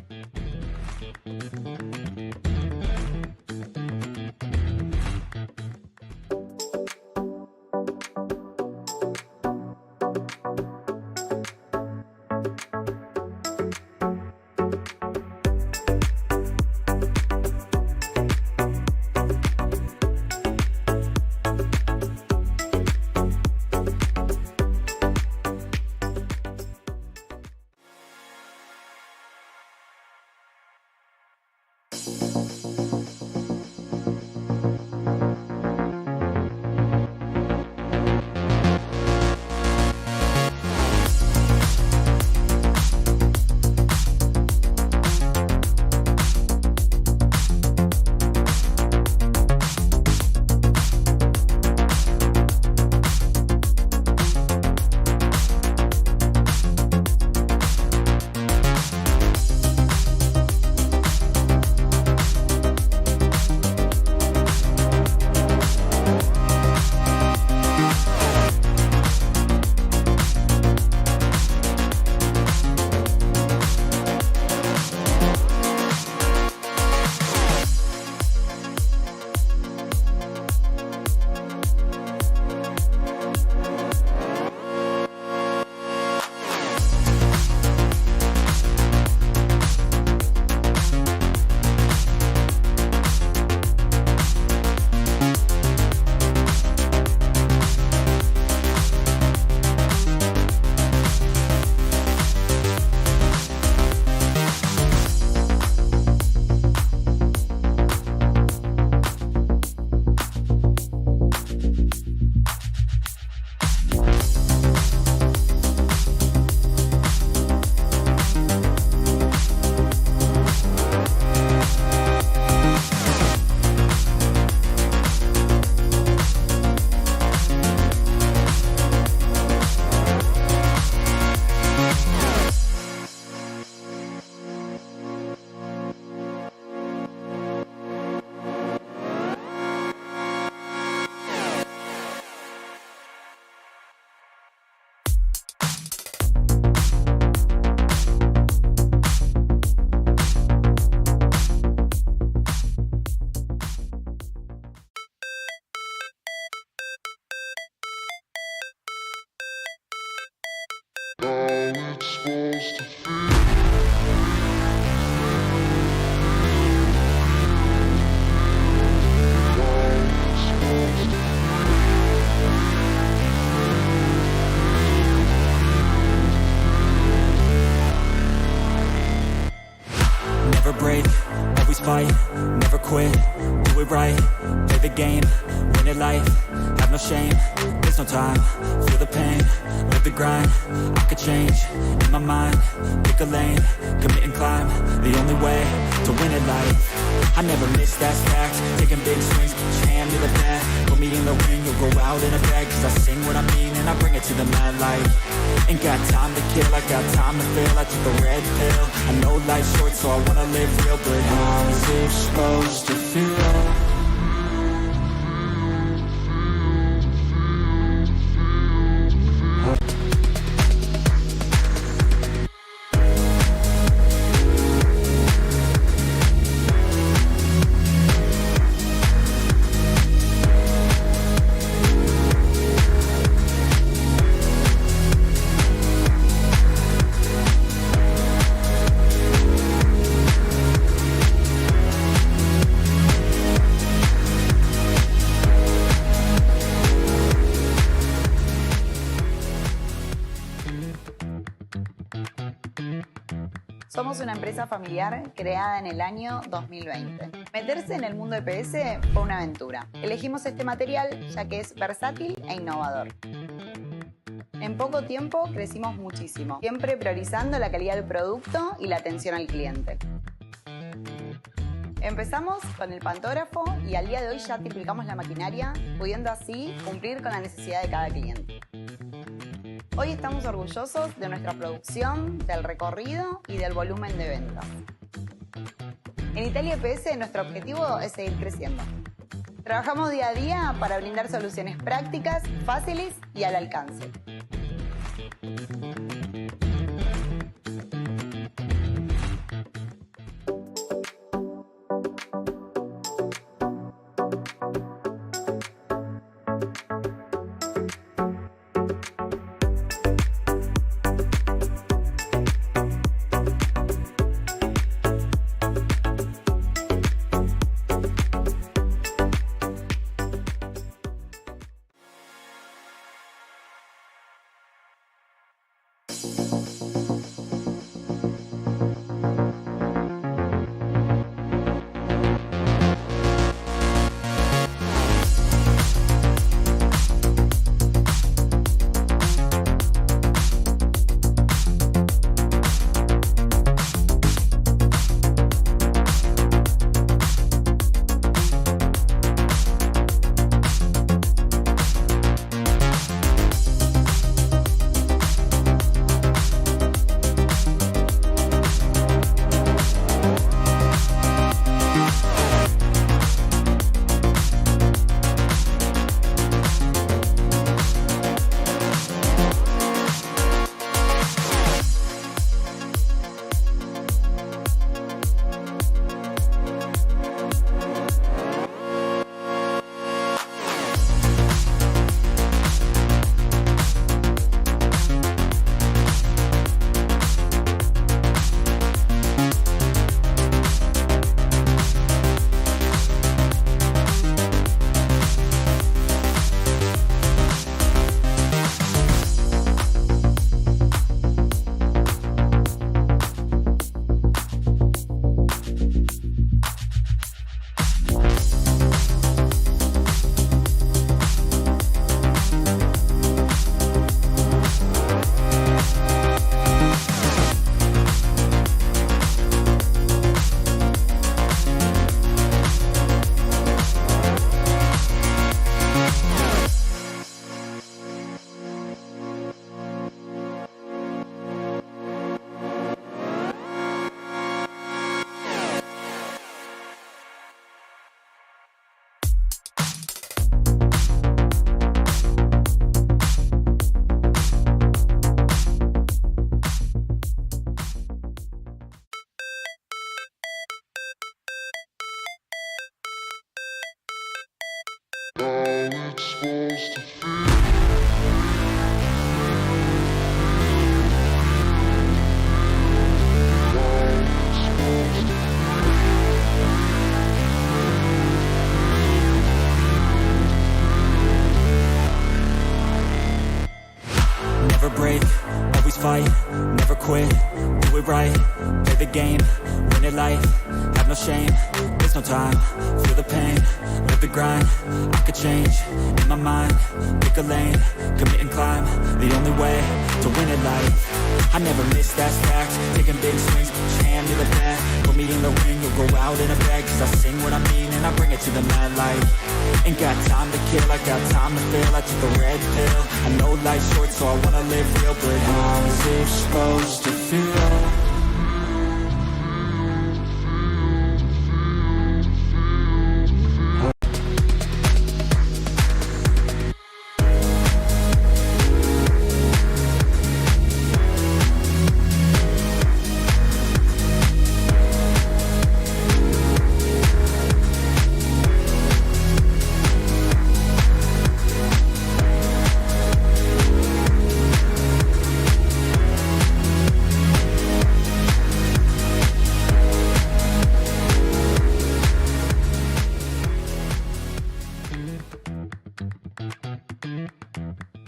Speaker 4: Never break, always fight, never quit, do it right, play the game, win it life, have no shame, there's no time, feel the pain, live the grind, I could change, in my mind, pick a lane, commit and climb, the only way to win it life. I never miss, that's fact, taking big swings, put your hand to the bat, put me in the ring, you'll go out in a bag, cause I sing what I mean and I bring it to the mad light. Ain't got time to kill, I got time to feel, I took the red pill, I know life's short so I wanna live real, but how's it supposed to feel?
Speaker 3: Somos una empresa familiar creada en el año 2020. Meterse en el mundo EPS fue una aventura. Elegimos este material ya que es versátil e innovador. En poco tiempo crecimos muchísimo, siempre priorizando la calidad del producto y la atención al cliente. Empezamos con el pantógrafo y al día de hoy ya triplicamos la maquinaria, pudiendo así cumplir con la necesidad de cada cliente. Hoy estamos orgullosos de nuestra producción, del recorrido y del volumen de ventas. En Italia EPS nuestro objetivo es seguir creciendo. Trabajamos día a día para brindar soluciones prácticas, fáciles y al alcance.
Speaker 4: break, always fight, never quit, do it right, play the game, win it life, have no shame, there's no time, feel the pain, live the grind, I could change, in my mind, pick a lane, commit and climb, the only way to win it life, I never miss, that's fact, taking big swings, put your hand to the bat, put me in the ring, you'll go out in a bag, cause I sing what I mean and I bring it to the mad light, ain't got time to kill, I got time to feel, I took a red pill, I know life's short so I wanna live real, but how's it supposed to feel?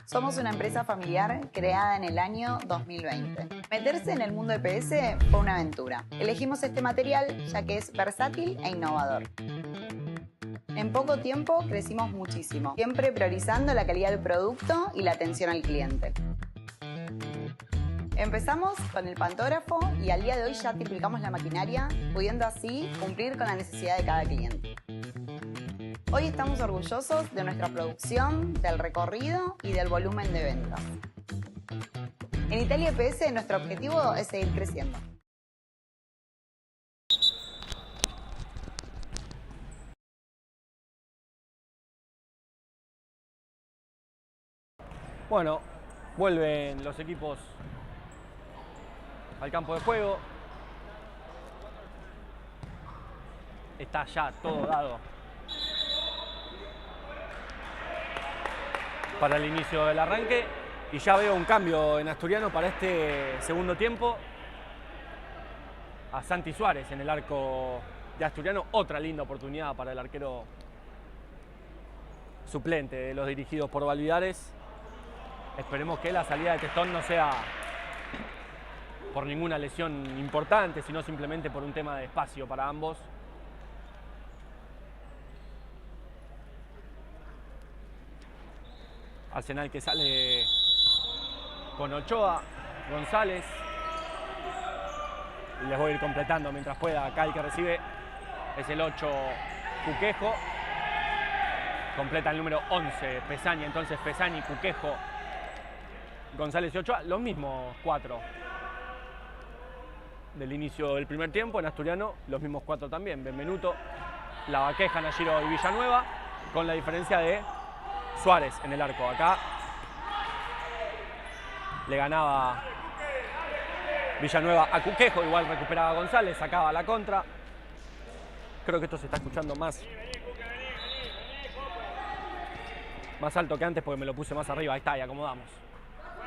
Speaker 3: Somos una empresa familiar creada en el año 2020. Meterse en el mundo EPS fue una aventura. Elegimos este material ya que es versátil e innovador. En poco tiempo crecimos muchísimo, siempre priorizando la calidad del producto y la atención al cliente. Empezamos con el pantógrafo y al día de hoy ya triplicamos la maquinaria, pudiendo así cumplir con la necesidad de cada cliente. Hoy estamos orgullosos de nuestra producción, del recorrido y del volumen de ventas. En Italia EPS nuestro objetivo es seguir creciendo.
Speaker 1: Bueno, vuelven los equipos al campo de juego. Está ya todo dado para el inicio del arranque y ya veo un cambio en Asturiano para este segundo tiempo. A Santi Suárez en el arco de Asturiano, otra linda oportunidad para el arquero suplente de los dirigidos por Valvidares. Esperemos que la salida de Testón no sea por ninguna lesión importante, sino simplemente por un tema de espacio para ambos. Arsenal que sale con Ochoa, González. Y les voy a ir completando mientras pueda. Acá el que recibe es el 8, Cuquejo. Completa el número 11, Pesaña. Entonces Pesaña, Cuquejo, González y Ochoa. Los mismos 4 del inicio del primer tiempo. En Asturiano los mismos 4 también. Benvenuto, Lavaqueja, Nayiro y Villanueva. Con la diferencia de Suárez en el arco. Acá le ganaba Villanueva a Cuquejo, igual recuperaba González, sacaba la contra. Creo que esto se está escuchando más alto que antes porque me lo puse más arriba. Ahí está, y acomodamos.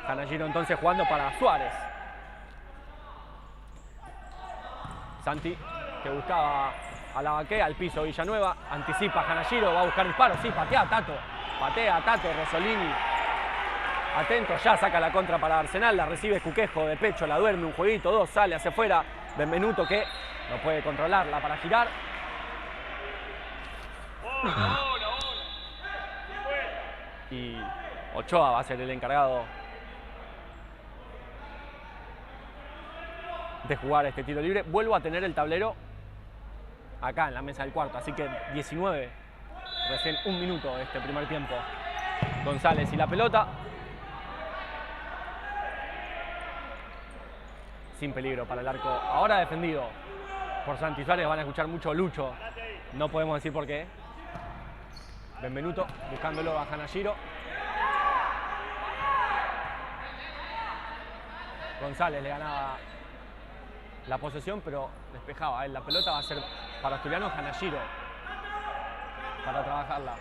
Speaker 1: Canalliro entonces jugando para Suárez. Santi que buscaba a Lavaquea, al piso Villanueva, anticipa Canalliro, va a buscar el paro, sí, patea Tato. Patea Tato, Rosolini atento, ya saca la contra para Arsenal, la recibe Cuquejo de pecho, la duerme un jueguito, 2, sale hacia afuera, Benvenuto que no puede controlarla para girar. Y Ochoa va a ser el encargado de jugar este tiro libre. Vuelvo a tener el tablero acá en la mesa del cuarto, así que 19. Recién un minuto de este primer tiempo. González y la pelota. Sin peligro para el arco. Ahora defendido por Santi Suárez. Van a escuchar mucho Lucho. No podemos decir por qué. Benvenuto buscándolo a Canalliro. González le ganaba la posesión, pero despejaba él. La pelota va a ser para Asturiano, Canalliro para trabajarla.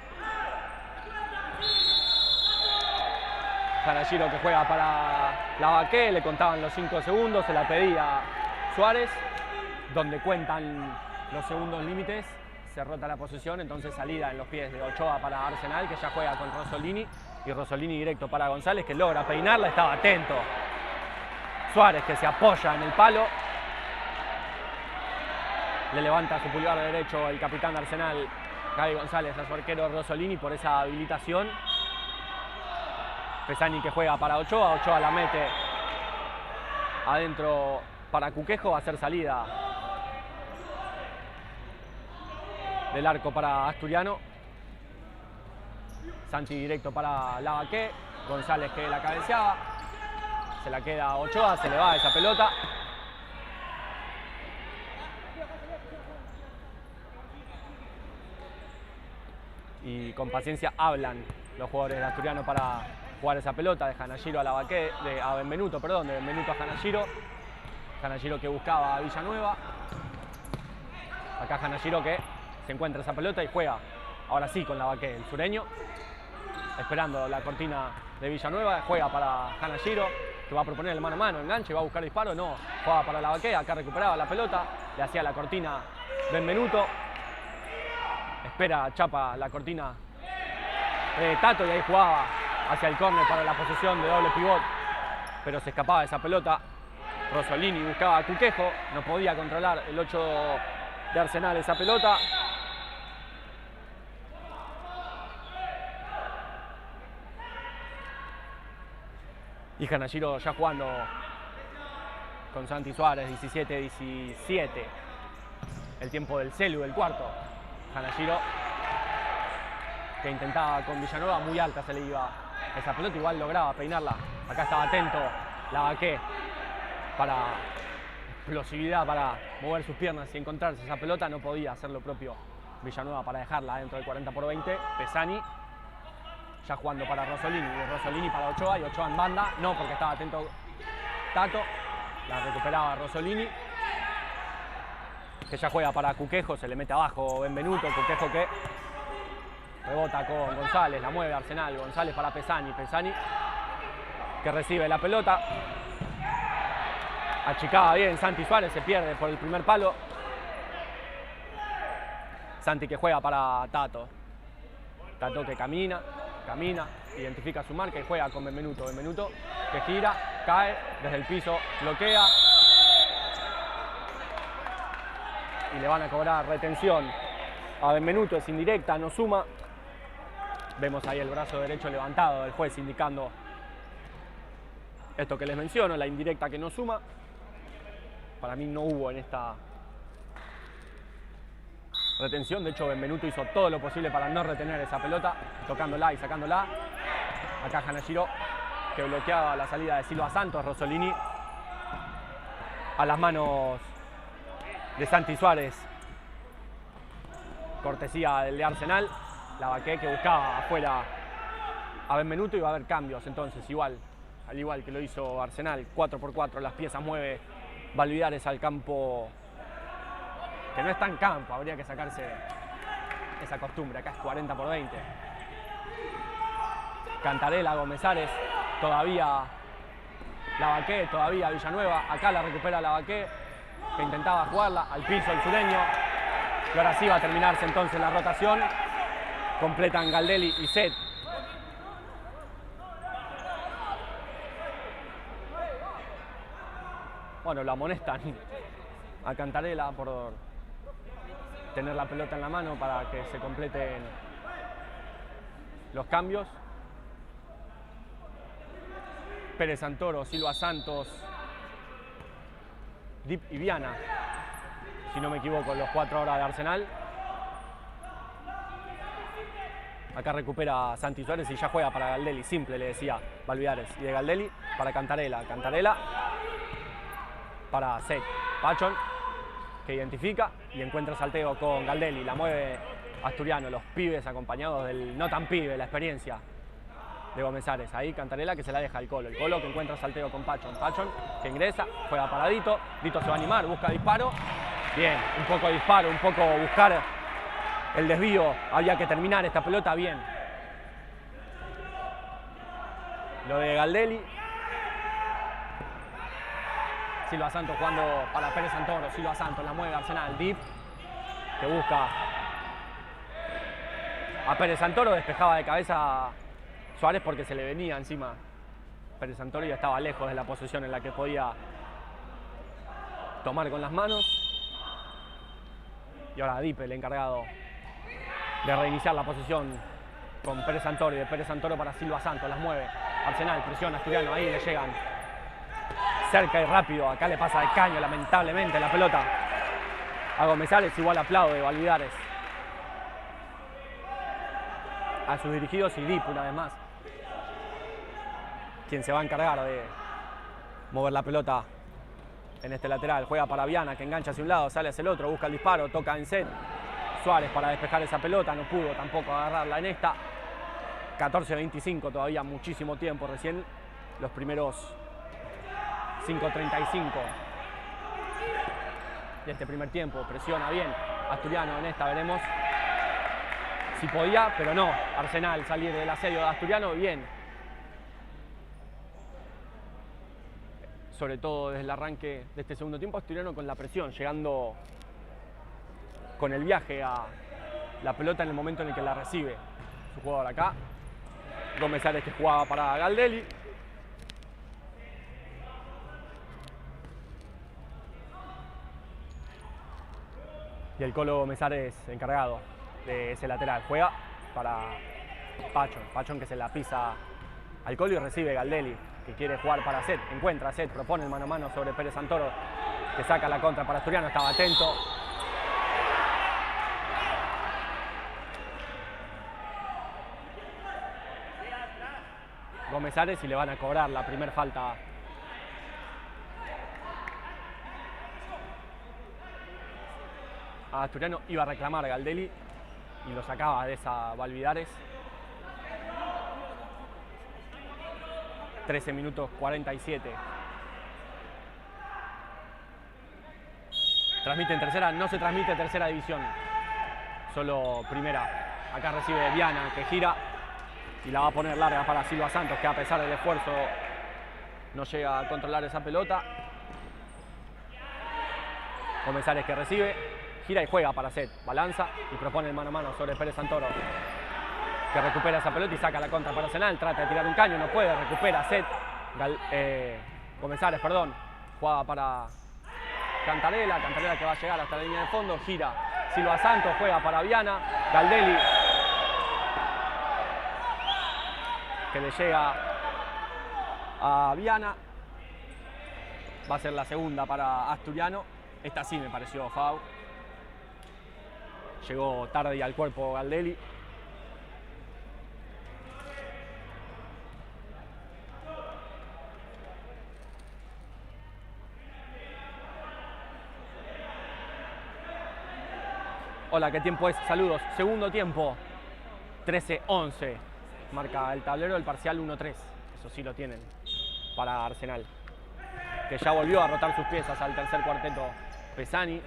Speaker 1: Canalliro que juega para Lavaquea, le contaban los 5 segundos, se la pedía Suárez, donde cuentan los segundos límites, se rota la posesión, entonces salida en los pies de Ochoa para Arsenal, que ya juega con Rosolini, Y Rosolini directo para González, que logra peinarla, estaba atento. Suárez, que se apoya en el palo. Le levanta su pulgar derecho el capitán de Arsenal, Gaby González, a su arquero Rosolini por esa habilitación. Pesani que juega para Ochoa, Ochoa la mete adentro para Cuquejo, va a hacer salida del arco para Asturiano. Santi directo para Lavaqué, González que la cabeceaba, se la queda Ochoa, se le va esa pelota. Y con paciencia hablan los jugadores de Asturiano para jugar esa pelota. Dejan a Giro a Lavaqué, a Benvenuto, perdón, de Benvenuto a Janashiro. Janashiro que buscaba a Villanueva. Acá Janashiro que se encuentra esa pelota y juega ahora sí con Lavaqué, el sureño. Esperando la cortina de Villanueva, juega para Janashiro, que va a proponer el mano a mano, enganche, va a buscar disparo, no, juega para Lavaqué, acá recuperaba la pelota, le hacía la cortina Benvenuto. Espera Chapa la cortina de Tato y ahí jugaba hacia el córner para la posesión de doble pivot, pero se escapaba de esa pelota. Rosolini buscaba a Cuquejo, no podía controlar el 8 de Arsenal esa pelota. Y Janashiro ya jugando con Santi Suárez, 17-17. El tiempo del celu del cuarto. Janashiro que intentaba con Villanueva, muy alta se le iba esa pelota, igual lograba peinarla. Acá estaba atento Lavaqué para explosividad, para mover sus piernas y encontrarse esa pelota. No podía hacer lo propio Villanueva para dejarla dentro del 40-20. Pesani ya jugando para Rosolini, y Rosolini para Ochoa, y Ochoa en banda, no, porque estaba atento Tato, la recuperaba Rosolini, que ya juega para Cuquejo, se le mete abajo Benvenuto, Cuquejo que rebota con González, la mueve Arsenal, González para Pesani, Pesani que recibe la pelota, achicaba bien Santi Suárez, se pierde por el primer palo, Santi que juega para Tato, Tato que camina, identifica su marca y juega con Benvenuto, Benvenuto que gira, cae desde el piso, bloquea y le van a cobrar retención a Benvenuto, es indirecta, no suma. Vemos ahí el brazo derecho levantado del juez indicando esto que les menciono, la indirecta que no suma. Para mí no hubo en esta retención, de hecho Benvenuto hizo todo lo posible para no retener esa pelota, tocándola y sacándola. Acá Janashiro que bloqueaba la salida de Silva Santos, Rosolini a las manos de Santi Suárez, cortesía del de Arsenal. Lavaqué que buscaba afuera a Benvenuto y va a haber cambios entonces, al igual que lo hizo Arsenal, 4x4, las piezas mueve Valvidares al campo, que no es tan campo, habría que sacarse esa costumbre, acá es 40-20. Cantarela, Gómezares, todavía Lavaqué, todavía Villanueva, acá la recupera Lavaqué, que intentaba jugarla al piso el sureño, y ahora sí va a terminarse entonces la rotación, completan Galdelli y Zet. Bueno, lo amonestan a Cantarela por tener la pelota en la mano para que se completen los cambios. Pérez Santoro, Silva Santos, Dip y Viana, si no me equivoco, los 4 ahora de Arsenal. Acá recupera Santi Suárez y ya juega para Galdelli, simple le decía Valvidares. Y de Galdelli para Cantarela, Cantarela para Zet, Pachón que identifica y encuentra salteo con Galdelli, la mueve Asturiano, los pibes acompañados del no tan pibe, la experiencia de Gómezares. Ahí Cantarela que se la deja al Colo, el Colo que encuentra salteo con Pachón, Pachón que ingresa, juega para Dito, Dito se va a animar, busca disparo, bien, un poco de disparo, un poco buscar el desvío, había que terminar esta pelota bien. Lo de Galdelli. Silva Santos jugando para Pérez Santoro, Silva Santos la mueve Arsenal, Dip que busca a Pérez Santoro, despejaba de cabeza Suárez porque se le venía encima. Pérez Santoro ya estaba lejos de la posición en la que podía tomar con las manos. Y ahora Dipe, el encargado de reiniciar la posición con Pérez Santoro, y de Pérez Santoro para Silva Santos, las mueve. Arsenal, presiona Asturiano, ahí le llegan. Cerca y rápido, acá le pasa de caño lamentablemente la pelota a Gómez-Ares, igual aplaude Valvidares a sus dirigidos y Dip una vez más, quien se va a encargar de mover la pelota en este lateral. Juega para Viana, que engancha hacia un lado, sale hacia el otro, busca el disparo, toca en set. Suárez para despejar esa pelota, no pudo tampoco agarrarla en esta. 14-25, todavía muchísimo tiempo, recién los primeros 5:35 de este primer tiempo. Presiona bien Asturiano en esta, veremos si podía, pero no. Arsenal salir del asedio de Asturiano, bien. Sobre todo desde el arranque de este segundo tiempo, Asturiano con la presión, llegando con el viaje a la pelota en el momento en el que la recibe su jugador acá. Gómez-Ares, que jugaba para Galdelli. Y el Colo Gómez-Ares encargado de ese lateral. Juega para Pachón. Pachón que se la pisa al Colo y recibe Galdelli, que quiere jugar para Set. Encuentra a Set, propone el mano a mano sobre Pérez Santoro, que saca la contra para Asturiano. Estaba atento. Gómez-Ares y le van a cobrar la primera falta a Asturiano. Iba a reclamar Galdelli y lo sacaba de esa Valvidares. 13 minutos 47. Transmite en tercera, no se transmite tercera división, solo primera. Acá recibe Viana, que gira y la va a poner larga para Silva Santos, que a pesar del esfuerzo no llega a controlar esa pelota. Gómez-Ares, que recibe, gira y juega para Set. Balanza y propone el mano a mano sobre Pérez Santoro, que recupera esa pelota y saca la contra para Arsenal. Trata de tirar un caño, no puede, recupera Set. Gómez-Ares, perdón. Jugada para Cantarela, Cantarela que va a llegar hasta la línea de fondo, gira Silva Santos, juega para Viana. Galdelli, que le llega a Viana. Va a ser la segunda para Asturiano. Esta sí me pareció foul. Llegó tarde y al cuerpo Galdelli. Hola, ¿qué tiempo es? Saludos. Segundo tiempo, 13-11. Marca el tablero, el parcial 1-3. Eso sí lo tienen para Arsenal, que ya volvió a rotar sus piezas al tercer cuarteto. Pesani,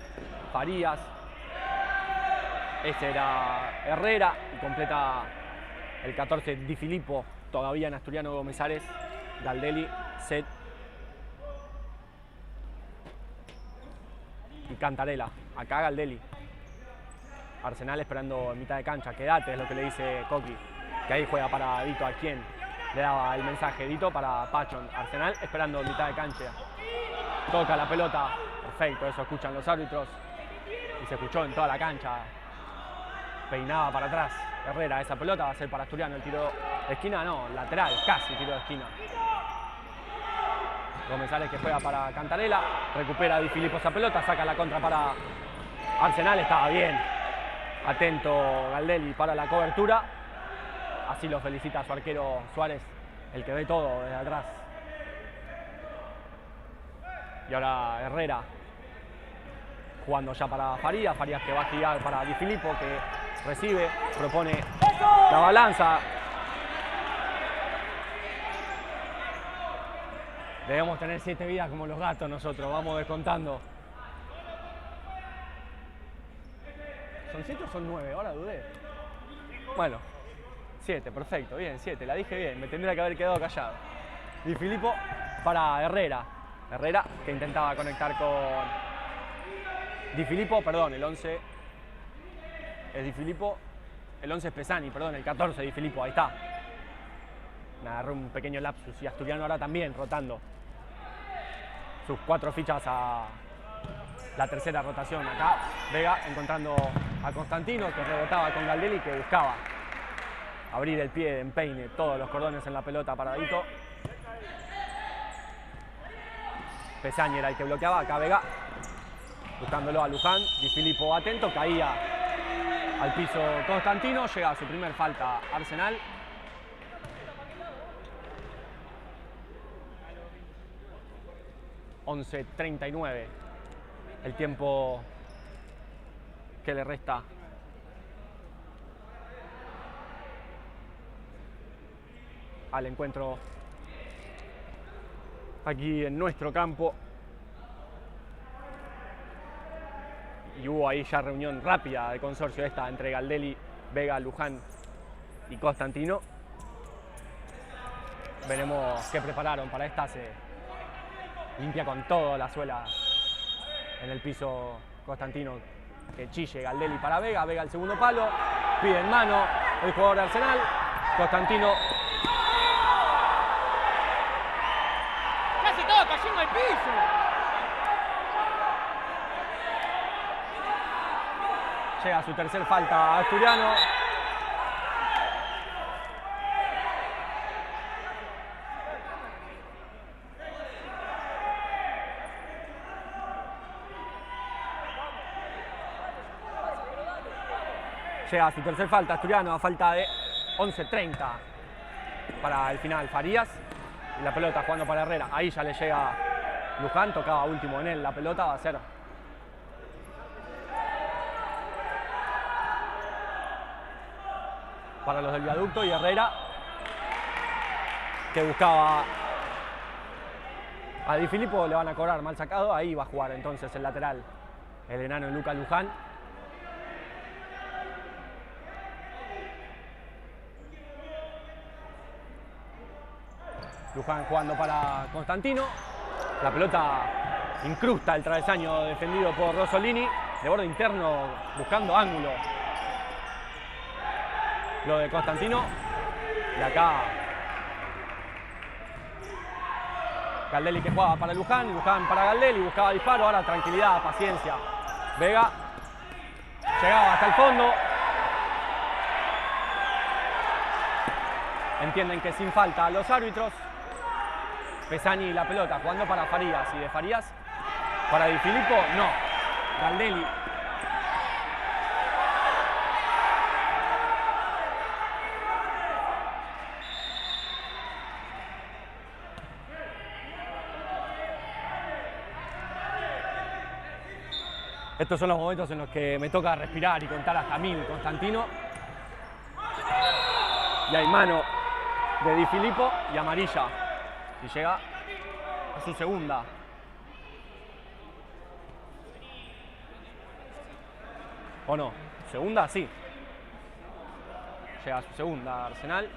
Speaker 1: Farías. Ese era Herrera y completa el 14 Di Filippo, todavía en Asturiano. Gómez-Ares, Galdelli, Set y Cantarela. Acá Galdelli. Arsenal esperando en mitad de cancha. Quédate, es lo que le dice Coqui, que ahí juega para Dito, a quien le daba el mensaje. Dito para Pachón. Arsenal esperando en mitad de cancha. Toca la pelota. Perfecto, eso escuchan los árbitros. Y se escuchó en toda la cancha. Peinaba para atrás Herrera. Esa pelota va a ser para Asturiano. El tiro de esquina, no, lateral, casi tiro de esquina. Gómez-Ares, que juega para Cantarela. Recupera Di Filippo esa pelota. Saca la contra para Arsenal. Estaba bien atento Galdelli para la cobertura. Así lo felicita a su arquero Suárez, el que ve todo desde atrás. Y ahora Herrera jugando ya para Farías. Farías que va a girar para Di Filippo, que recibe, propone la balanza. Debemos tener 7 vidas como los gatos nosotros, vamos descontando. ¿Son 7 o son 9? Ahora dudé. Bueno, 7, perfecto, bien, 7, la dije bien, me tendría que haber quedado callado. Di Filippo para Herrera. Herrera que intentaba conectar con Di Filippo, perdón, el 11 es Di Filippo, el 11 es Pesani, perdón, el 14 Di Filippo, ahí está. Me agarró un pequeño lapsus y Asturiano ahora también rotando sus 4 fichas a la tercera rotación. Acá Vega encontrando a Constantino, que rebotaba con Galdelli, que buscaba abrir el pie de empeine, todos los cordones en la pelota paradito. Pesañi era el que bloqueaba, acá Vega buscándolo a Luján. Di Filippo atento, caía al piso Constantino, llega a su primer falta Arsenal. ...11:39... el tiempo que le resta al encuentro aquí en nuestro campo. Y hubo ahí ya reunión rápida de consorcio esta entre Galdelli, Vega, Luján y Constantino. Veremos qué prepararon para esta. Se limpia con todo la suela en el piso Constantino, que chille Galdelli para Vega. Vega el segundo palo, pide en mano el jugador de Arsenal. Constantino
Speaker 2: Casi todo cayendo al piso.
Speaker 1: llega a su tercer falta Asturiano. Llega a su tercer falta Asturiano a falta de 11:30 para el final. Farías, y la pelota jugando para Herrera. Ahí ya le llega Luján, tocaba último en él la pelota, va a ser para los del viaducto. Y Herrera, que buscaba a Di Filippo, le van a cobrar mal sacado. Ahí va a jugar entonces el lateral, el enano Lucas Luján. Luján jugando para Constantino. La pelota incrusta el travesaño defendido por Rosolini. De borde interno buscando ángulo lo de Constantino. Y acá Galdelli, que jugaba para Luján. Luján para Galdelli, buscaba disparo. Ahora tranquilidad, paciencia. Vega llegaba hasta el fondo. Entienden que sin falta los árbitros. Pesañi la pelota jugando para Farías, y de Farías para Di Filippo, no. Galdelli. Estos son los momentos en los que me toca respirar y contar hasta 1000. Constantino. Y hay mano de Di Filippo y amarilla. Y llega a su segunda. ¿O no? ¿Segunda? Sí. Llega a su segunda Arsenal.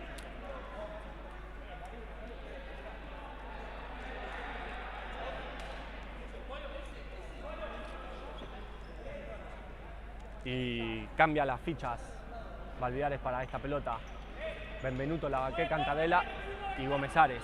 Speaker 1: Y cambia las fichas Valvidares para esta pelota. Benvenuto, Lavaqué, Cantarella y Gómez Ares.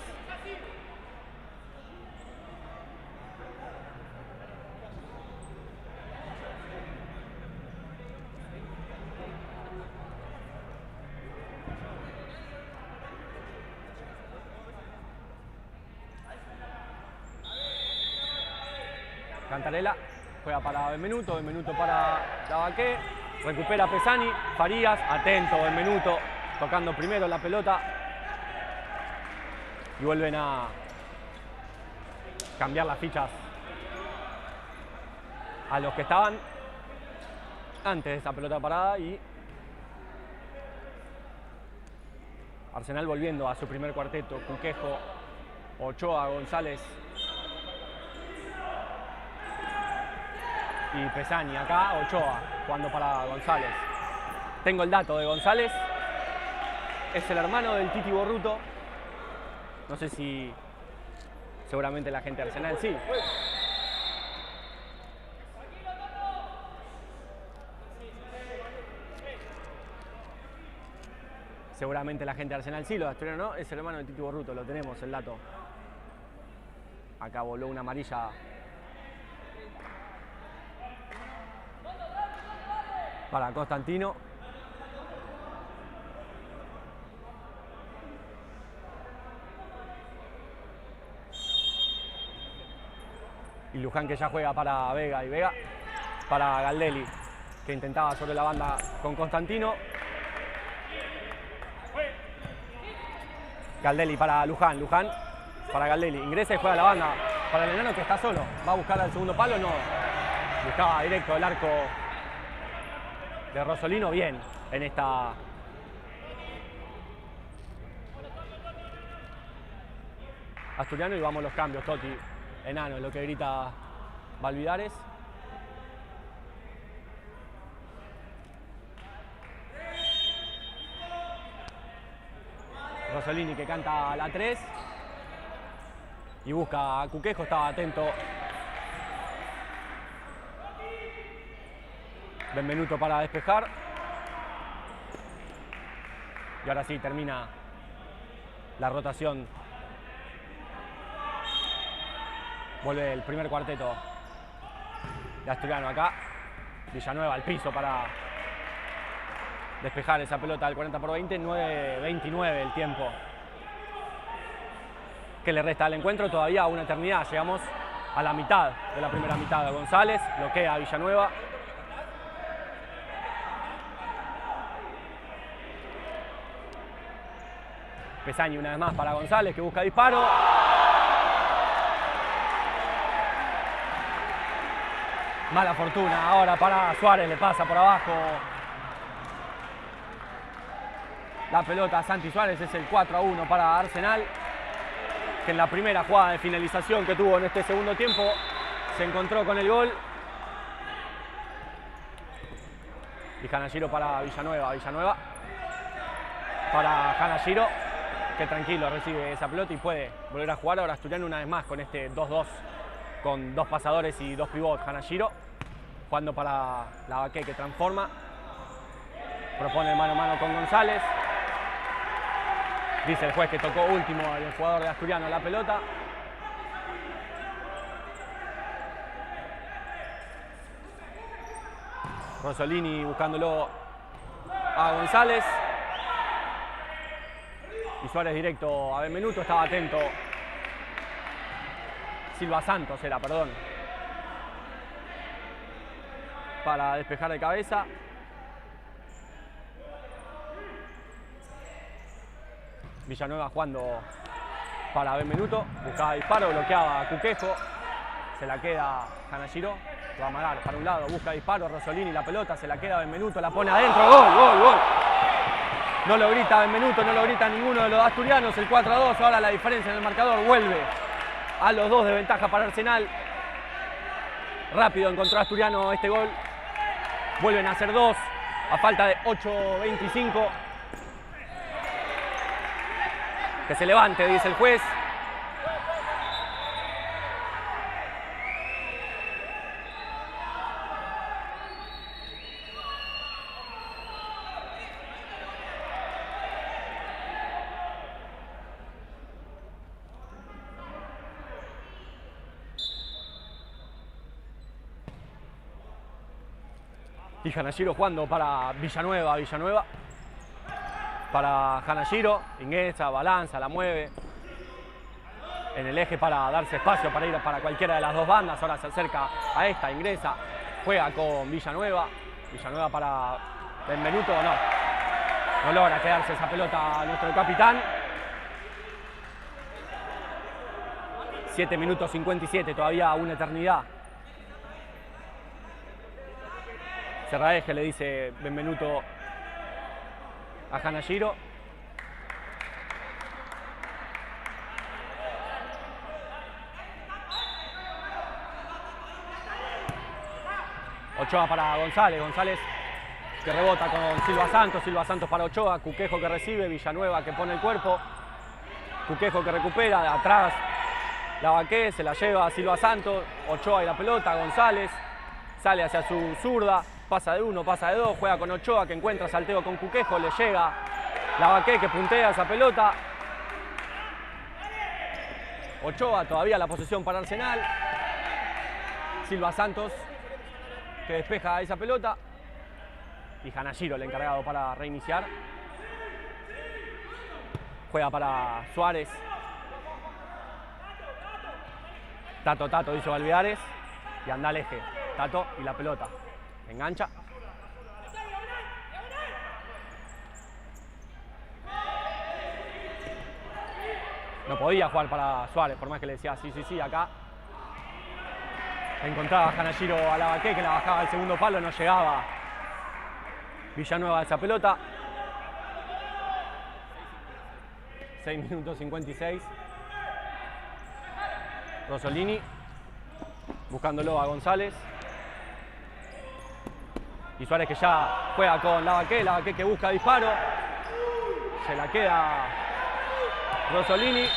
Speaker 1: Cantarella juega para Benvenuto, Benvenuto para Lavaqué, recupera Pesañi, Farías, atento Benvenuto, tocando primero la pelota. Y vuelven a cambiar las fichas a los que estaban antes de esa pelota parada. Y Arsenal volviendo a su primer cuarteto: Cuquejo, Ochoa, González y Pesañi. Acá Ochoa jugando para González. Tengo el dato de González, es el hermano del Titi Borruto. No sé si seguramente la gente de Arsenal sí. Seguramente la gente de Arsenal sí, lo de Asturiano no. Es el hermano de Titi Borruto, lo tenemos, el dato. Acá voló una amarilla. Para Constantino. Y Luján que ya juega para Vega y Vega para Galdelli, que intentaba sobre la banda con Constantino. Galdelli para Luján, Luján para Galdelli. Ingresa y juega la banda para el enano que está solo. Va a buscar al segundo palo, no. Buscaba directo el arco de Rosolino, bien en esta Asturiano y vamos los cambios. Totti, enano, es lo que grita Valvidares. Rosolini que canta la 3 y busca a Cuquejo, estaba atento Benvenuto para despejar. Y ahora sí termina la rotación. Vuelve el primer cuarteto de Asturiano acá. Villanueva al piso para despejar esa pelota del 40-20. 9:29 el tiempo que le resta al encuentro. Todavía una eternidad. Llegamos a la mitad de la primera mitad de González. Bloquea a Villanueva. Pesañi una vez más para González, que busca disparo. Mala fortuna ahora para Suárez, le pasa por abajo la pelota a Santi Suárez. Es el 4-1 para Arsenal, que en la primera jugada de finalización que tuvo en este segundo tiempo se encontró con el gol. Y Hanashiro para Villanueva, Villanueva para Hanashiro, que tranquilo recibe esa pelota y puede volver a jugar. Ahora Asturiano una vez más con este 2-2, con dos pasadores y dos pivots. Hanashiro jugando para Lavaque, que transforma, propone mano a mano con González. Dice el juez que tocó último el jugador de Asturiano la pelota. Rosolini buscándolo a González. Y Suárez directo a Benvenuto, estaba atento. Silva Santos era, perdón. Para despejar de cabeza. Villanueva jugando para Benvenuto. Buscaba disparo, bloqueaba a Cuquejo. Se la queda Hanashiro. Va a amagar para un lado, busca disparo. Rosolini la pelota, se la queda Benvenuto, la pone adentro. ¡Gol, gol, gol! No lo grita Benvenuto, no lo grita ninguno de los asturianos. El 4-2, ahora la diferencia en el marcador vuelve a los dos de ventaja para Arsenal. Rápido encontró Asturiano este gol. Vuelven a ser dos a falta de 8:25. Que se levante, dice el juez. Y Hanashiro jugando para Villanueva, Villanueva para Hanashiro, ingresa, balanza, la mueve en el eje para darse espacio para ir para cualquiera de las dos bandas. Ahora se acerca a esta, ingresa, juega con Villanueva, Villanueva para Benvenuto, no logra quedarse esa pelota a nuestro capitán. 7 minutos 57, todavía una eternidad. Cerraeje le dice Benvenuto a Hanashiro. Ochoa para González, González que rebota con Silva Santos para Ochoa, Cuquejo que recibe, Villanueva que pone el cuerpo, Cuquejo que recupera, de atrás Lavaque, se la lleva a Silva Santos, Ochoa y la pelota, González sale hacia su zurda, pasa de uno, pasa de dos, juega con Ochoa que encuentra salteo con Cuquejo, le llega Lavaque que puntea esa pelota. Ochoa, todavía la posesión para Arsenal. Silva Santos que despeja esa pelota. Y Hanashiro, el encargado para reiniciar. Juega para Suárez. Tato, dice Valvidares. Y anda al eje. Tato y la pelota. Engancha. No podía jugar para Suárez, por más que le decía sí, acá. Encontraba Hanashiro a Lavaque, que la bajaba al segundo palo, no llegaba Villanueva a esa pelota. 6 minutos 56. Rosolini buscándolo a González. Y Suárez que ya juega con Lavaque que busca disparo. Se la queda Rosolini.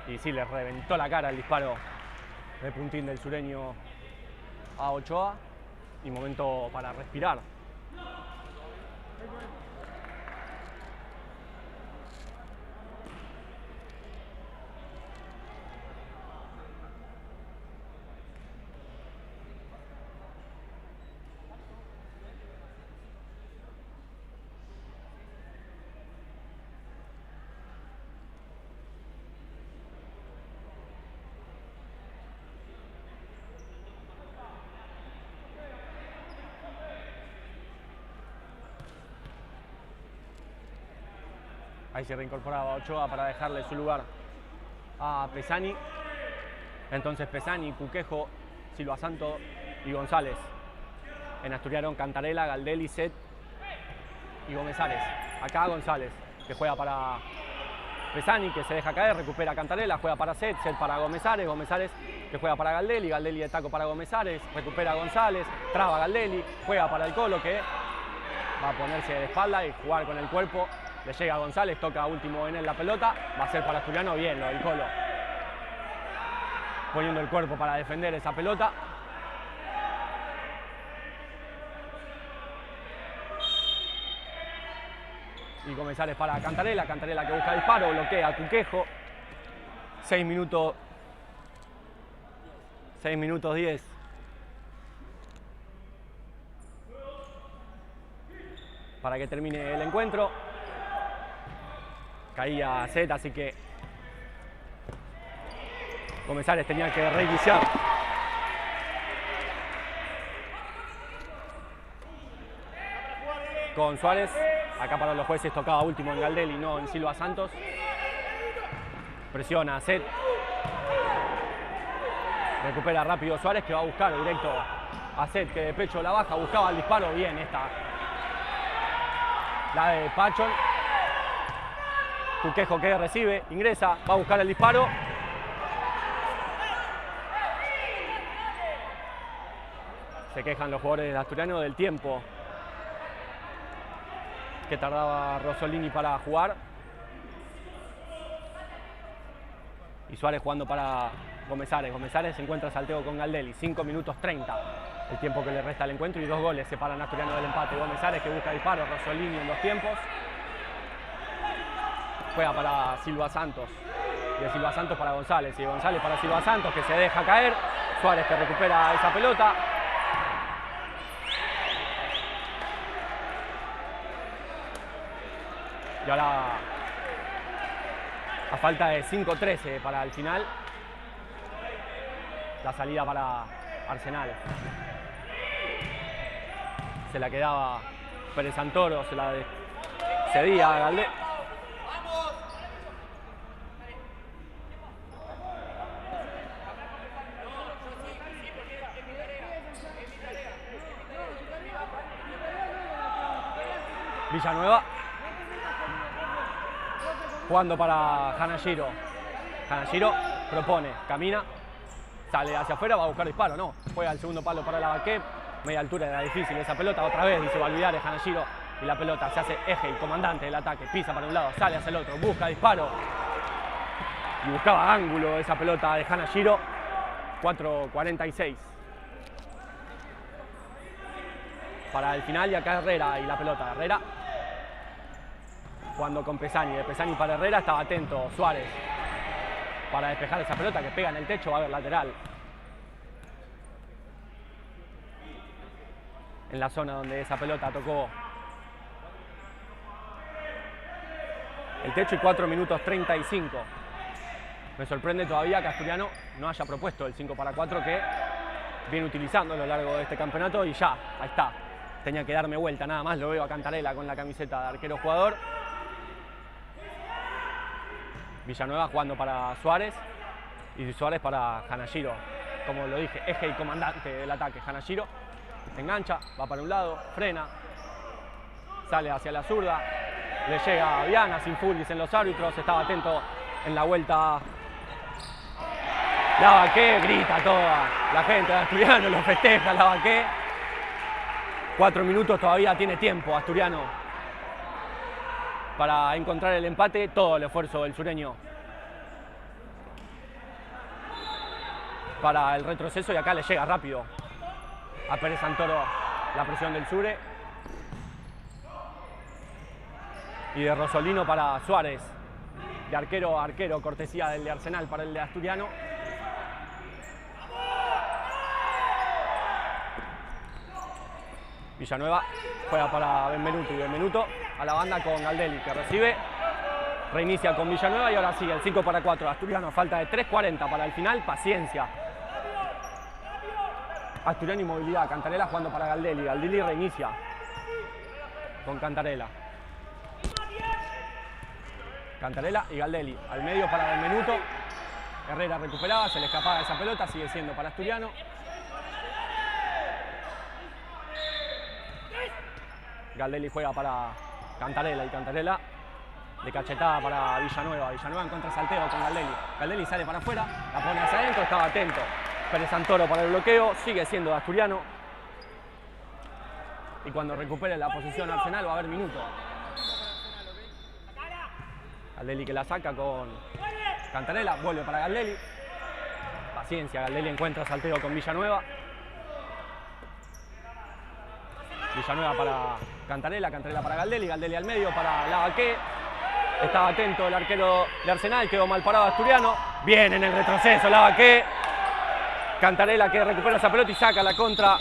Speaker 1: Y sí, le reventó la cara el disparo de puntín del sureño a Ochoa. Y momento para respirar. Ahí se reincorporaba Ochoa para dejarle su lugar a Pesani. Entonces Pesani, Cuquejo, Silva Santos y González. En Asturiano, Cantarela, Galdelli, Set y Gómez Ares. Acá González, que juega para Pesani, que se deja caer, recupera Cantarela, juega para Set, Set para Gómez Ares, que juega para Galdelli, Galdelli de taco para Gómez Ares, recupera González, traba Galdelli, juega para el Colo, que va a ponerse de espalda y jugar con el cuerpo. Le llega a González, toca último en él la pelota, va a ser para Asturiano, bien lo del Colo. Poniendo el cuerpo para defender esa pelota. Y Gómez Ares para Cantarela, Cantarela que busca disparo, bloquea a Cuquejo. 6 minutos 10. Para que termine el encuentro. Caía Zeta, así que Gómez Ares tenía que reiniciar. Con Suárez, acá para los jueces tocaba último en Galdelli, no en Silva Santos. Presiona a Zet. Recupera rápido Suárez, que va a buscar directo a Zet, que de pecho la baja, buscaba el disparo, bien esta. La de Pachón. Cuquejo que recibe, ingresa, va a buscar el disparo. Se quejan los jugadores de Asturiano del tiempo que tardaba Rosolini para jugar. Y Suárez jugando para Gómez Ares. Gómez Ares se encuentra salteo con Galdelli. 5 minutos 30 el tiempo que le resta al encuentro y 2 goles separan a Asturiano del empate. Gómez Ares que busca disparo, Rosolini en 2 tiempos. Juega para Silva Santos. Y de Silva Santos para González. Y de González para Silva Santos, que se deja caer. Suárez que recupera esa pelota. Y ahora, a falta de 5-13 para el final, la salida para Arsenal. Se la quedaba Pérez Santoro, se la cedía a Galdelli. Villanueva. Jugando para Hanashiro. Hanashiro propone, camina, sale hacia afuera, va a buscar disparo, no. Juega al segundo palo para Lavaque. Media altura era difícil esa pelota. Otra vez dice Valvidares, Hanashiro. Y la pelota se hace eje, el comandante del ataque. Pisa para un lado, sale hacia el otro, busca disparo. Y buscaba ángulo esa pelota de Hanashiro. 4:46. para el final y acá Herrera y la pelota. Herrera jugando con Pesani, de Pesani para Herrera, estaba atento Suárez para despejar esa pelota que pega en el techo, va a haber lateral. En la zona donde esa pelota tocó el techo y 4 minutos 35. Me sorprende todavía que Asturiano no haya propuesto el 5-4 que viene utilizando a lo largo de este campeonato y ya, ahí está. Tenía que darme vuelta nada más, lo veo a Cantarella con la camiseta de arquero jugador. Villanueva jugando para Suárez y Suárez para Hanashiro. Como lo dije, eje y comandante del ataque. Hanashiro engancha, va para un lado, frena, sale hacia la zurda, le llega a Viana, sin full, dicen los árbitros, estaba atento en la vuelta. Lavaqué, grita toda la gente de Asturiano, lo festeja Lavaqué. 4 minutos todavía tiene tiempo Asturiano para encontrar el empate, todo el esfuerzo del sureño para el retroceso y acá le llega rápido a Pérez Santoro la presión del Sure y de Rosolino para Suárez, de arquero a arquero, cortesía del de Arsenal para el de Asturiano. Villanueva juega para Benvenuto y Benvenuto a la banda con Galdelli que recibe, reinicia con Villanueva y ahora sigue el 5-4 Asturiano, falta de 3:40 para el final, paciencia. Asturiano y movilidad, Cantarella jugando para Galdelli, Galdelli reinicia con Cantarella. Cantarella y Galdelli, al medio para Benvenuto, Herrera recuperaba, se le escapaba esa pelota, sigue siendo para Asturiano. Galdelli juega para Cantarella y Cantarella de cachetada para Villanueva. Villanueva encuentra salteo con Galdelli. Galdelli sale para afuera, la pone hacia adentro, estaba atento. Pérez Santoro para el bloqueo, sigue siendo de Asturiano. Y cuando recupere la posición Arsenal va a haber minuto. Galdelli que la saca con Cantarella, vuelve para Galdelli. Paciencia, Galdelli encuentra salteo con Villanueva. Villanueva para Cantarella, Cantarella para Galdelli, Galdelli al medio para Lavaqué. Estaba atento el arquero de Arsenal, quedó mal parado Asturiano. Viene en el retroceso Lavaqué. Cantarella que recupera esa pelota y saca la contra.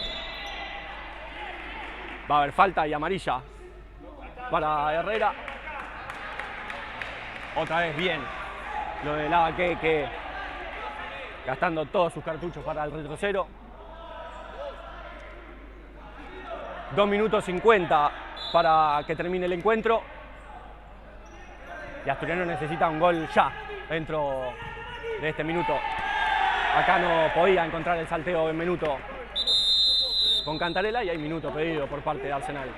Speaker 1: Va a haber falta y amarilla para Herrera. Otra vez bien lo de Lavaqué que gastando todos sus cartuchos para el retrocero. 2 minutos 50 para que termine el encuentro. Y Asturiano necesita un gol ya dentro de este minuto. Acá no podía encontrar el salteo Benvenuto con Cantarella y hay minuto pedido por parte de Arsenal.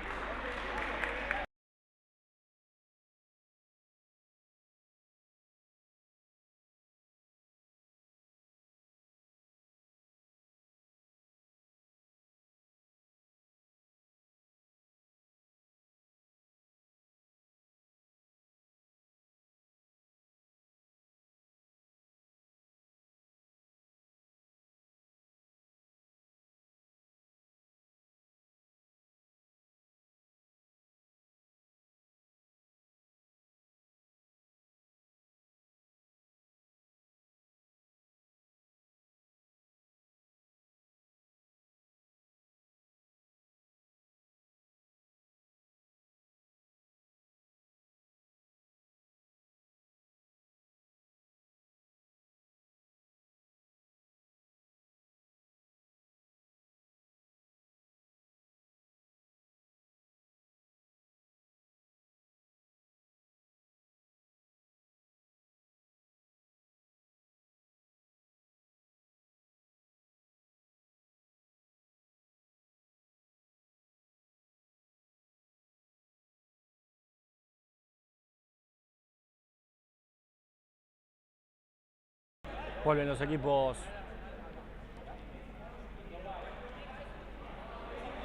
Speaker 1: Vuelven los equipos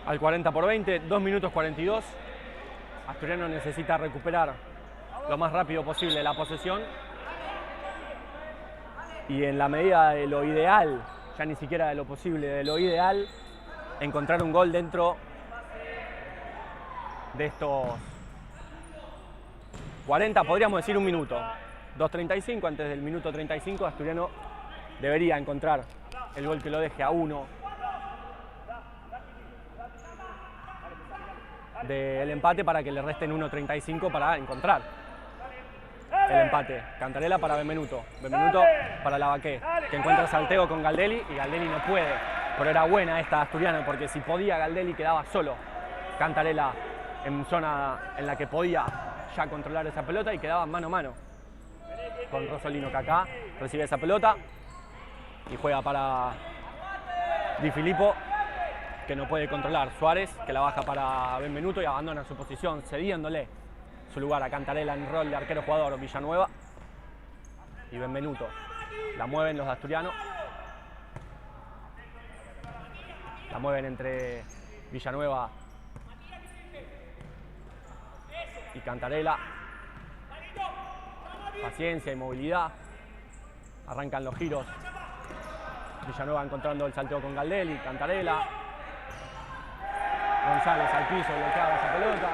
Speaker 1: al 40-20, 2 minutos 42. Asturiano necesita recuperar lo más rápido posible la posesión. Y en la medida de lo ideal, ya ni siquiera de lo posible, de lo ideal, encontrar un gol dentro de estos 40, podríamos decir un minuto. 2:35, antes del minuto 35, Asturiano debería encontrar el gol que lo deje a 1 del empate para que le resten 1:35 para encontrar el empate. Cantarela para Benvenuto. Benvenuto para Lavaqué, que encuentra salteo con Galdelli y Galdelli no puede. Pero era buena esta Asturiano porque si podía Galdelli quedaba solo. Cantarela en zona en la que podía ya controlar esa pelota y quedaba mano a mano con Rosolino, que acá recibe esa pelota y juega para Di Filippo, que no puede controlar. Suárez, que la baja para Benvenuto y abandona su posición, cediéndole su lugar a Cantarela en rol de arquero jugador. Villanueva y Benvenuto la mueven los de Asturiano, la mueven entre Villanueva y Cantarela. Paciencia y movilidad. Arrancan los giros. Villanueva encontrando el salteo con Galdelli. Cantarela. González al piso, bloqueaba esa pelota.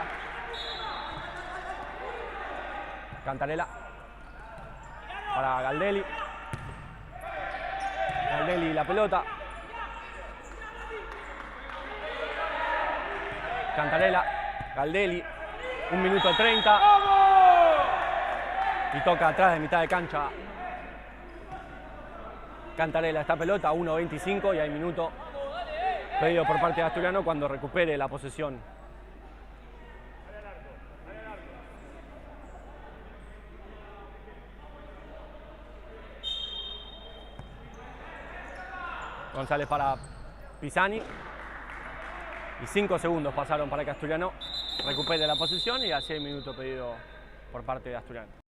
Speaker 1: Cantarela para Galdelli. Galdelli la pelota. Cantarela. Galdelli. 1 minuto 30. Y toca atrás de mitad de cancha Cantarela esta pelota, 1:25 y hay minuto pedido por parte de Asturiano cuando recupere la posesión. González para Pisani. Y 5 segundos pasaron para que Asturiano recupere la posesión y así hay minuto pedido por parte de Asturiano.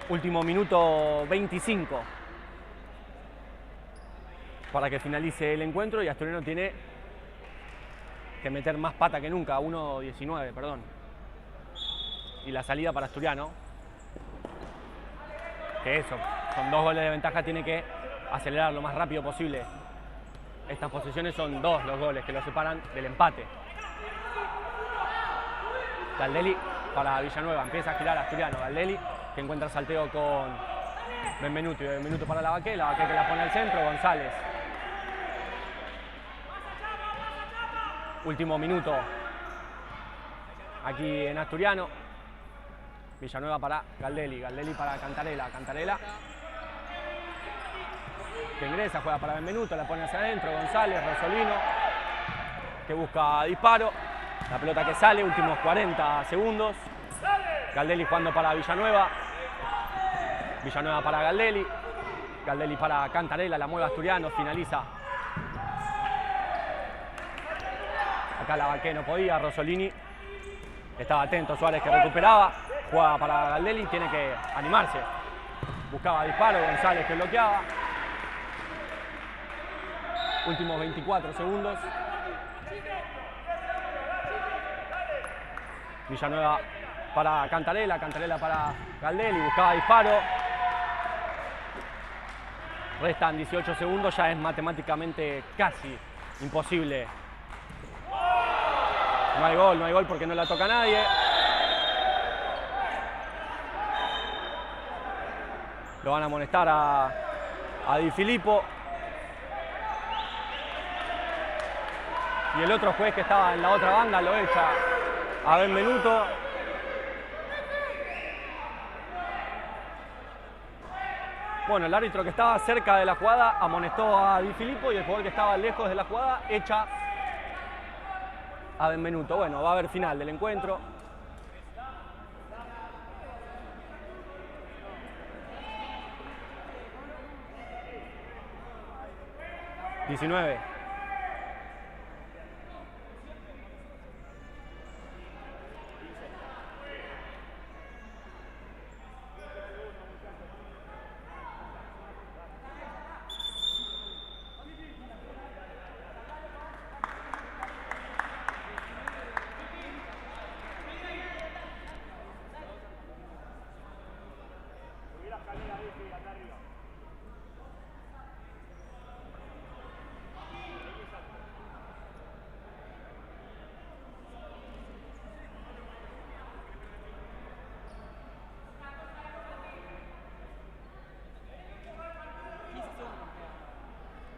Speaker 1: Último minuto 25 para que finalice el encuentro y Asturiano tiene que meter más pata que nunca, 1:19, perdón. Y la salida para Asturiano, que eso, con 2 goles de ventaja tiene que acelerar lo más rápido posible. Estas posiciones son 2 los goles que lo separan del empate. Galdelli para Villanueva, empieza a girar Asturiano. Galdelli que encuentra salteo con Benvenuto y Benvenuto para Lavaqué que la pone al centro. González. Último minuto aquí en Asturiano. Villanueva para Galdelli, Galdelli para Cantarela, Cantarela que ingresa, juega para Benvenuto, la pone hacia adentro. González, Rosolino que busca disparo, la pelota que sale, últimos 40 segundos. Galdelli jugando para Villanueva. Villanueva para Galdelli. Galdelli para Cantarela, la mueve Asturiano, finaliza. Acá Lavaqué no podía, Rosolini estaba atento, Suárez que recuperaba. Jugaba para Galdelli, tiene que animarse. Buscaba disparo, González que bloqueaba. Últimos 24 segundos. Villanueva para Cantarela, Cantarela para Galdelli, buscaba disparo. Restan 18 segundos, ya es matemáticamente casi imposible. No hay gol porque no la toca nadie. Lo van a amonestar a a Di Filippo. Y el otro juez que estaba en la otra banda lo echa a Benvenuto. Bueno, el árbitro que estaba cerca de la jugada amonestó a Di Filippo y el jugador que estaba lejos de la jugada echa a Benvenuto. Bueno, va a haber final del encuentro. $19.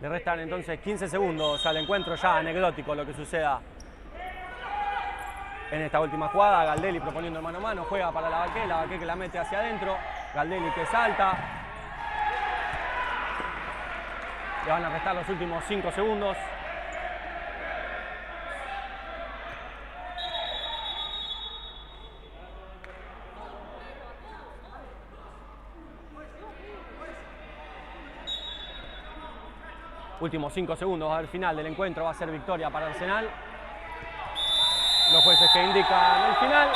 Speaker 1: Le restan entonces 15 segundos al encuentro, ya anecdótico lo que suceda en esta última jugada. Galdelli proponiendo mano a mano, juega para Lavaqué que la mete hacia adentro, Galdelli que salta. Le van a restar los últimos 5 segundos. Últimos 5 segundos, va a haber final del encuentro, va a ser victoria para Arsenal. Los jueces que indican el final.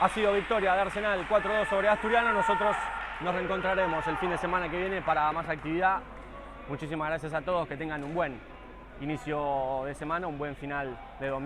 Speaker 1: Ha sido victoria de Arsenal 4-2 sobre Asturiano. Nosotros nos reencontraremos el fin de semana que viene para más actividad. Muchísimas gracias a todos, que tengan un buen inicio de semana, un buen final de domingo.